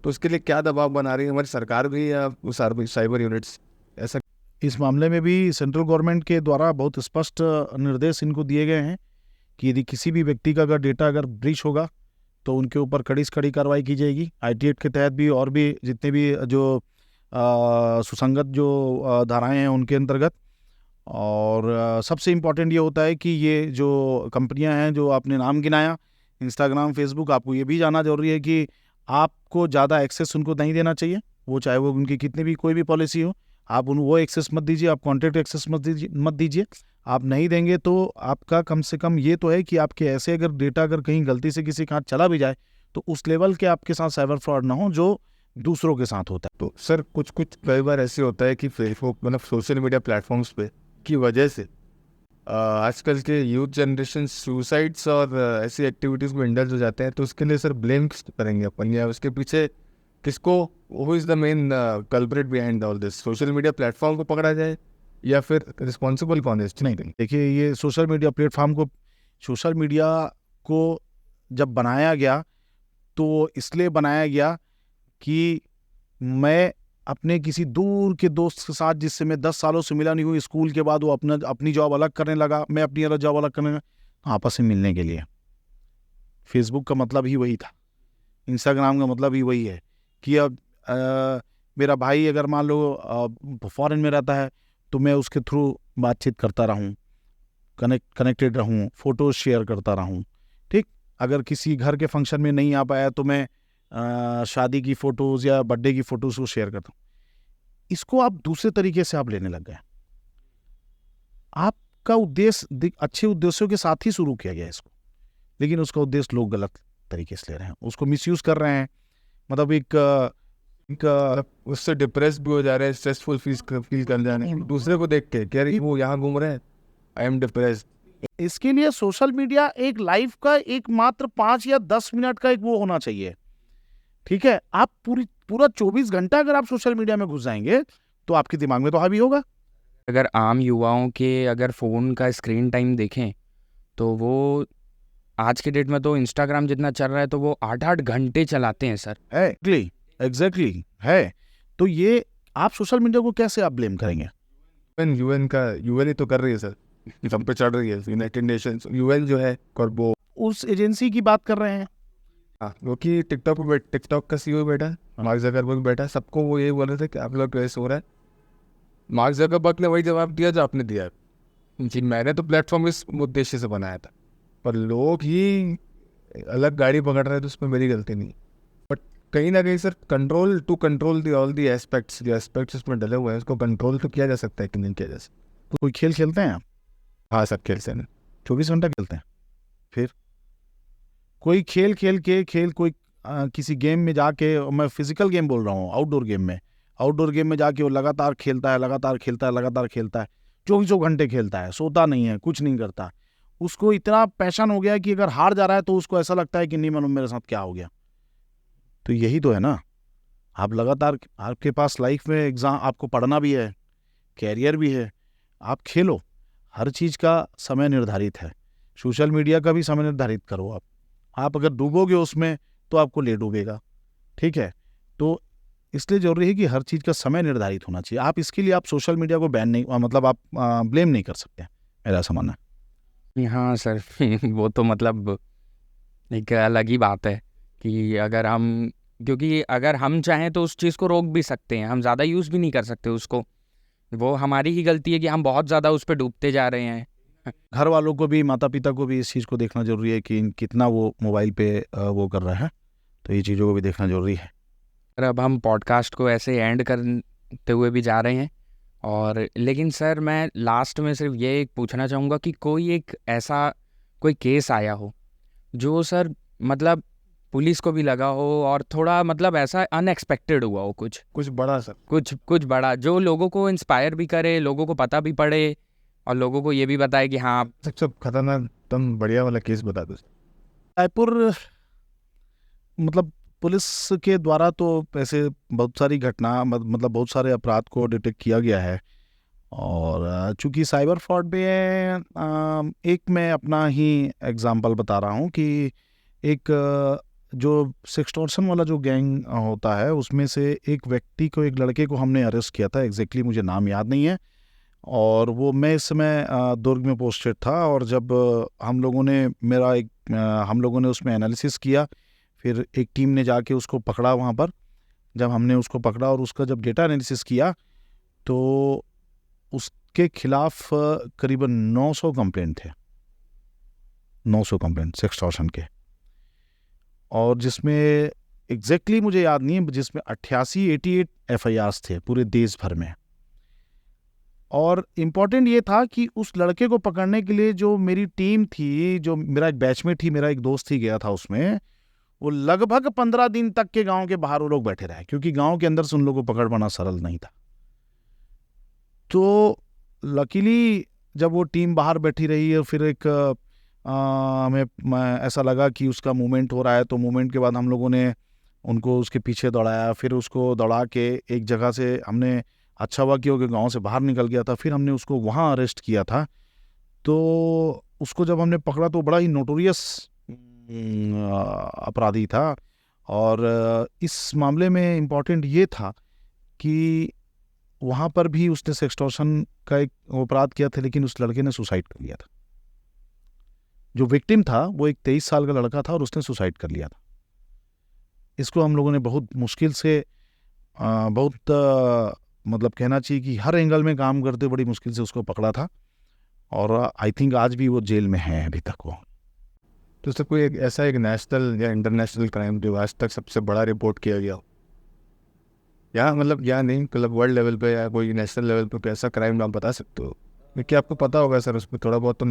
तो उसके लिए क्या दबाव बना रही है हमारी सरकार भी या साइबर यूनिट्स? ऐसा इस मामले में भी सेंट्रल गवर्नमेंट के द्वारा बहुत स्पष्ट निर्देश इनको दिए गए हैं कि यदि किसी भी व्यक्ति का अगर डेटा अगर ब्रीच होगा तो उनके ऊपर कड़ी से कड़ी कार्रवाई की जाएगी। IT एक्ट के तहत भी और भी जितने भी जो सुसंगत जो धाराएं हैं उनके अंतर्गत। और सबसे इम्पॉर्टेंट ये होता है कि ये जो कंपनियां हैं जो आपने नाम गिनाया, इंस्टाग्राम, फेसबुक, आपको ये भी जानना जरूरी है कि आपको ज़्यादा एक्सेस उनको नहीं देना चाहिए। वो चाहे वो उनकी कितनी भी कोई भी पॉलिसी हो, आप वो एक्सेस मत दीजिए, आप कॉन्टैक्ट एक्सेस मत दीजिए। आप नहीं देंगे तो आपका कम से कम ये तो है कि आपके ऐसे अगर डेटा अगर कहीं गलती से किसी के हाथ चला भी जाए तो उस लेवल के आपके साथ साइबर फ्रॉड ना हो जो दूसरों के साथ होता है। तो सर कुछ कई बार ऐसे होता है कि फेसबुक, मतलब सोशल मीडिया प्लेटफॉर्म्स पे की वजह से आजकल के यूथ जनरेशन सुसाइड्स और ऐसी एक्टिविटीज़ में इंडल्ज हो जाते हैं, तो उसके लिए सर ब्लेम किस करेंगे अपन, या उसके पीछे किसको, who is the main culprit behind all this? Social media platform को पकड़ा जाए या फिर रिस्पॉन्सिबल कौन है? नहीं, देखिए ये सोशल मीडिया को जब बनाया गया तो इसलिए बनाया गया कि मैं अपने किसी दूर के दोस्त के साथ जिससे मैं 10 सालों से मिला नहीं हूँ, स्कूल के बाद वो अपनी जॉब अलग करने लगा, मैं अपनी अलग जॉब अलग करने लगा, आपस में मिलने के लिए। फेसबुक का मतलब ही वही था, इंस्टाग्राम का मतलब ही वही है कि अब मेरा भाई अगर मान लो फॉरेन में रहता है तो मैं उसके थ्रू बातचीत करता रहूं, कनेक्टेड रहूं, फोटोज शेयर करता रहूं। ठीक, अगर किसी घर के फंक्शन में नहीं आ पाया तो मैं शादी की फ़ोटोज़ या बर्थडे की फ़ोटोज़ को शेयर करता हूँ। इसको आप दूसरे तरीके से आप लेने लग गए। आपका उद्देश्य अच्छे उद्देश्यों के साथ ही शुरू किया गया इसको, लेकिन उसका उद्देश्य लोग गलत तरीके से ले रहे हैं, उसको मिसयूज़ कर रहे हैं। मतलब एक उससे डिप्रेस भी हो जा रहे हैं, स्ट्रेसफुल फील कर जा रहे हैं दूसरे को देख के, कह रही वो यहाँ घूम रहे हैं, आई एम डिप्रेस्ड। इसके लिए सोशल मीडिया एक लाइफ का एक मात्र 5 या 10 मिनट का एक वो होना चाहिए। ठीक है, आप पूरा 24 घंटा अगर आप सोशल मीडिया में घुस जाएंगे तो आपके दिमाग में तो हावी होगा। अगर आम युवाओं के अगर फ़ोन का स्क्रीन टाइम देखें तो वो आज के डेट में तो इंस्टाग्राम जितना चल रहा है तो वो 8-8 घंटे चलाते हैं सर। एग्जैक्टली है। तो ये आप सोशल मीडिया को कैसे आप ब्लेम करेंगे? यूएन ही तो कर रही है सर, सब पे चढ़ रही है। यूनाइटेड नेशंस, यूएन जो है, और वो उस एजेंसी की बात कर रहे हैं। हाँ, क्योंकि टिकटॉक का CEO बैठा, मार्क ज़करबर्ग बैठा, सबको वो ये बोल रहे थे कि आप लोग कैसे हो रहा है। मार्क ज़करबर्ग ने वही जवाब दिया जो आपने दिया जी, मैंने तो प्लेटफॉर्म इस उद्देश्य से बनाया था, पर लोग ही अलग गाड़ी पकड़ रहे हैं तो उसमें मेरी गलती नहीं। बट कहीं ना कहीं sir to control the all the aspects, जो एस्पेक्ट्स इसमें डले हुए हैं उसको कंट्रोल तो किया जा सकता है कि नहीं किया जा सकता? कोई खेल खेलते हैं आप? हाँ सर, खेल से 24 घंटा खेलते हैं? फिर कोई खेल खेल के कोई किसी गेम में जाके, मैं फिजिकल गेम बोल रहा हूँ, आउटडोर गेम में जाके वो लगातार खेलता है, लगातार खेलता है, 24 घंटे खेलता है, सोता नहीं है, कुछ नहीं करता, उसको इतना पैशन हो गया है कि अगर हार जा रहा है तो उसको ऐसा लगता है कि नहीं मालूम मेरे साथ क्या हो गया। तो यही तो है ना, आप लगातार, आपके पास लाइफ में एग्जाम, आपको पढ़ना भी है, कैरियर भी है, आप खेलो, हर चीज़ का समय निर्धारित है। सोशल मीडिया का भी समय निर्धारित करो। आप अगर डूबोगे उसमें तो आपको ले डूबेगा, ठीक है? तो इसलिए जरूरी है कि हर चीज़ का समय निर्धारित होना चाहिए। आप इसके लिए आप सोशल मीडिया को बैन नहीं, मतलब आप ब्लेम नहीं कर सकते, मेरा ऐसा मानना है। हाँ सर वो तो मतलब एक अलग ही बात है कि अगर हम, क्योंकि अगर हम चाहें तो उस चीज़ को रोक भी सकते हैं, हम ज़्यादा यूज़ भी नहीं कर सकते उसको। वो हमारी ही गलती है कि हम बहुत ज़्यादा उस पर डूबते जा रहे हैं। घर वालों को भी, माता पिता को भी इस चीज़ को देखना जरूरी है कि कितना वो मोबाइल पे वो कर रहा है, तो ये चीज़ों को भी देखना जरूरी है। और अब हम पॉडकास्ट को ऐसे एंड करते हुए भी जा रहे हैं, और लेकिन सर मैं लास्ट में सिर्फ ये पूछना चाहूँगा कि कोई एक ऐसा कोई केस आया हो जो सर मतलब पुलिस को भी लगा हो और थोड़ा मतलब ऐसा अनएक्सपेक्टेड हुआ हो, कुछ बड़ा सर, कुछ बड़ा, जो लोगों को इंस्पायर भी करे, लोगों को पता भी पड़े और लोगों को ये भी बताए कि हाँ। सबसे खतरनाक एकदम बढ़िया वाला केस बता दो। रायपुर मतलब पुलिस के द्वारा तो ऐसे बहुत सारी घटना, मतलब बहुत सारे अपराध को डिटेक्ट किया गया है, और चूंकि साइबर फ्रॉड में एक मैं अपना ही एग्जांपल बता रहा हूँ कि एक जो सेक्सटॉर्शन वाला जो गैंग होता है उसमें से एक व्यक्ति को, एक लड़के को हमने अरेस्ट किया था, एग्जैक्टली मुझे नाम याद नहीं है, और वो मैं इस समय दुर्ग में पोस्टेड था, और जब हम लोगों ने उसमें एनालिसिस किया, फिर एक टीम ने जाके उसको पकड़ा वहाँ पर। जब हमने उसको पकड़ा और उसका जब डेटा एनालिसिस किया तो उसके खिलाफ करीबन 900 कंप्लेंट थे, 900 कंप्लेंट सेक्सटॉर्शन के, और जिसमें एग्जैक्टली मुझे याद नहीं है, जिसमें 88 FIRs थे पूरे देश भर में। और इम्पॉर्टेंट ये था कि उस लड़के को पकड़ने के लिए जो मेरी टीम थी, जो मेरा एक बैचमेट ही, मेरा एक दोस्त ही गया था उसमें, वो लगभग 15 दिन तक के गांव के बाहर वो लोग बैठे रहे, क्योंकि गांव के अंदर से उन लोगों को पकड़ पाना सरल नहीं था। तो लकीली जब वो टीम बाहर बैठी रही है, फिर एक हमें ऐसा लगा कि उसका मूवमेंट हो रहा है, तो मूवमेंट के बाद हम लोगों ने उनको उसके पीछे दौड़ाया, फिर उसको दौड़ा के एक जगह से हमने, अच्छा हुआ कि वो गांव से बाहर निकल गया था, फिर हमने उसको वहाँ अरेस्ट किया था। तो उसको जब हमने पकड़ा तो बड़ा ही नोटोरियस अपराधी था, और इस मामले में इम्पॉर्टेंट ये था कि वहाँ पर भी उसने सेक्सटॉर्शन का एक अपराध किया था, लेकिन उस लड़के ने सुसाइड कर लिया था। जो विक्टिम था वो एक 23 साल का लड़का था और उसने सुसाइड कर लिया था। इसको हम लोगों ने बहुत मुश्किल से, मतलब कहना चाहिए कि हर एंगल में काम करते बड़ी मुश्किल से उसको पकड़ा था, और आई थिंक आज भी वो जेल में है अभी तक वो। तो सर कोई ऐसा एक नेशनल या इंटरनेशनल क्राइम जो आज तक सबसे बड़ा रिपोर्ट किया गया हो, या मतलब या नहीं, मतलब वर्ल्ड लेवल पे या कोई नेशनल लेवल पे ऐसा क्राइम आप बता सकते हो? क्या आपको पता होगा सर उसमें थोड़ा बहुत तो।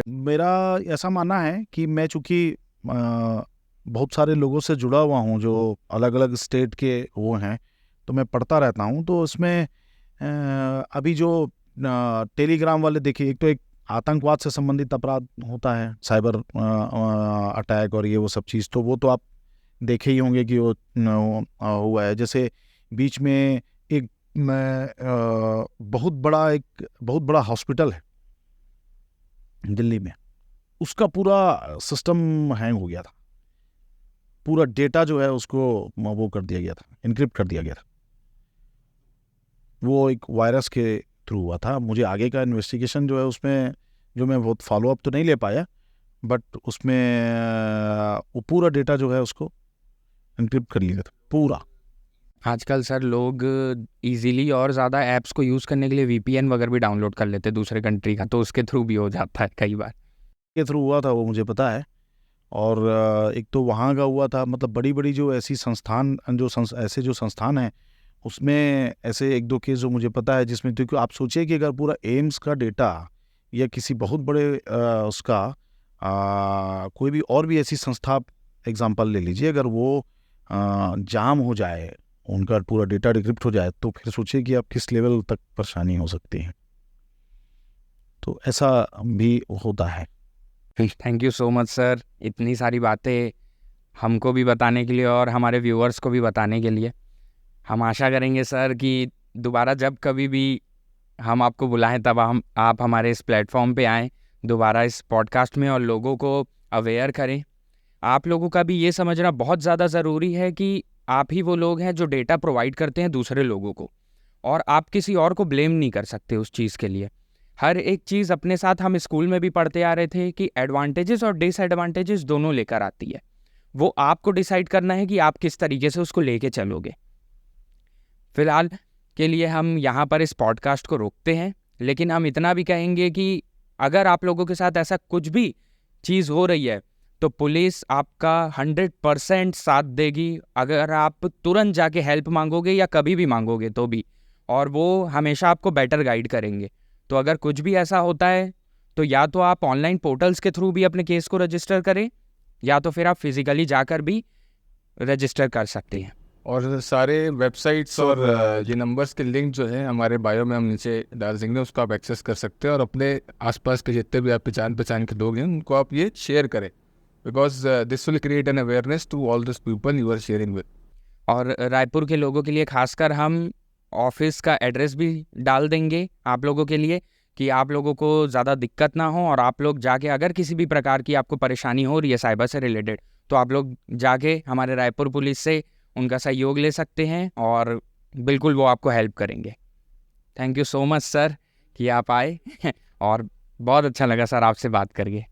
मेरा ऐसा मानना है कि मैं चूँकि बहुत सारे लोगों से जुड़ा हुआ हूँ जो अलग अलग स्टेट के वो हैं, तो मैं पढ़ता रहता हूँ। तो उसमें अभी जो टेलीग्राम वाले, देखिए, एक तो एक आतंकवाद से संबंधित अपराध होता है, साइबर अटैक और ये वो सब चीज़, तो वो तो आप देखे ही होंगे कि वो हुआ है। जैसे बीच में एक बहुत बड़ा हॉस्पिटल है दिल्ली में, उसका पूरा सिस्टम हैंग हो गया था, पूरा डेटा जो है उसको वो कर दिया गया था, इनक्रिप्ट कर दिया गया था। वो एक वायरस के थ्रू हुआ था। मुझे आगे का इन्वेस्टिगेशन जो है उसमें, जो मैं बहुत फॉलोअप तो नहीं ले पाया, बट उसमें वो पूरा डेटा जो है उसको इनक्रिप्ट कर लिया था पूरा। आजकल सर लोग इजीली और ज़्यादा ऐप्स को यूज़ करने के लिए VPN वगैरह भी डाउनलोड कर लेते हैं दूसरे कंट्री का, तो उसके थ्रू भी हो जाता है कई बार। के थ्रू हुआ था वो मुझे पता है, और एक तो वहाँ का हुआ था, मतलब बड़ी बड़ी जो ऐसी संस्थान ऐसे जो संस्थान हैं उसमें ऐसे एक दो केस जो मुझे पता है, जिसमें क्योंकि आप सोचिए कि अगर पूरा एम्स का डेटा या किसी बहुत बड़े उसका कोई भी और भी ऐसी संस्था एग्जांपल ले लीजिए, अगर वो जाम हो जाए, उनका पूरा डेटा डिक्रिप्ट हो जाए, तो फिर सोचिए कि आप किस लेवल तक परेशानी हो सकती है। तो ऐसा भी होता है। Thank you so much sir, इतनी सारी बातें हमको भी बताने के लिए और हमारे व्यूअर्स को भी बताने के लिए। हम आशा करेंगे सर कि दोबारा जब कभी भी हम आपको बुलाएं तब आप हमारे इस प्लेटफॉर्म पे आएँ दोबारा इस पॉडकास्ट में और लोगों को अवेयर करें। आप लोगों का भी ये समझना बहुत ज़्यादा ज़रूरी है कि आप ही वो लोग हैं जो डेटा प्रोवाइड करते हैं दूसरे लोगों को, और आप किसी और को ब्लेम नहीं कर सकते उस चीज़ के लिए। हर एक चीज़ अपने साथ हम स्कूल में भी पढ़ते आ रहे थे कि एडवांटेजेस और डिसएडवांटेजेस दोनों लेकर आती है। वो आपको डिसाइड करना है कि आप किस तरीके से उसको लेके चलोगे। फिलहाल के लिए हम यहाँ पर इस पॉडकास्ट को रोकते हैं, लेकिन हम इतना भी कहेंगे कि अगर आप लोगों के साथ ऐसा कुछ भी चीज़ हो रही है तो पुलिस आपका 100% साथ देगी, अगर आप तुरंत जाके हेल्प मांगोगे या कभी भी मांगोगे तो भी, और वो हमेशा आपको बेटर गाइड करेंगे। तो अगर कुछ भी ऐसा होता है तो या तो आप ऑनलाइन पोर्टल्स के थ्रू भी अपने केस को रजिस्टर करें, या तो फिर आप फिजिकली जाकर भी रजिस्टर कर सकते हैं। और सारे वेबसाइट्स और ये नंबर्स के लिंक जो है हमारे बायो में हम नीचे डाल देंगे, उसको आप एक्सेस कर सकते हैं और अपने आसपास के जितने भी आप पहचान के लोग हैं उनको आप ये शेयर करें, because this will create an awareness to all this people you are sharing with. और रायपुर के लोगों के लिए खासकर हम ऑफिस का एड्रेस भी डाल देंगे आप लोगों के लिए, कि आप लोगों को ज़्यादा दिक्कत ना हो, और आप लोग जाके अगर किसी भी प्रकार की आपको परेशानी हो रही है साइबर से रिलेटेड, तो आप लोग जाके हमारे रायपुर पुलिस से उनका सहयोग ले सकते हैं और बिल्कुल वो आपको हेल्प करेंगे। Thank you so much sir कि आप आए और बहुत अच्छा लगा सर आपसे बात करके।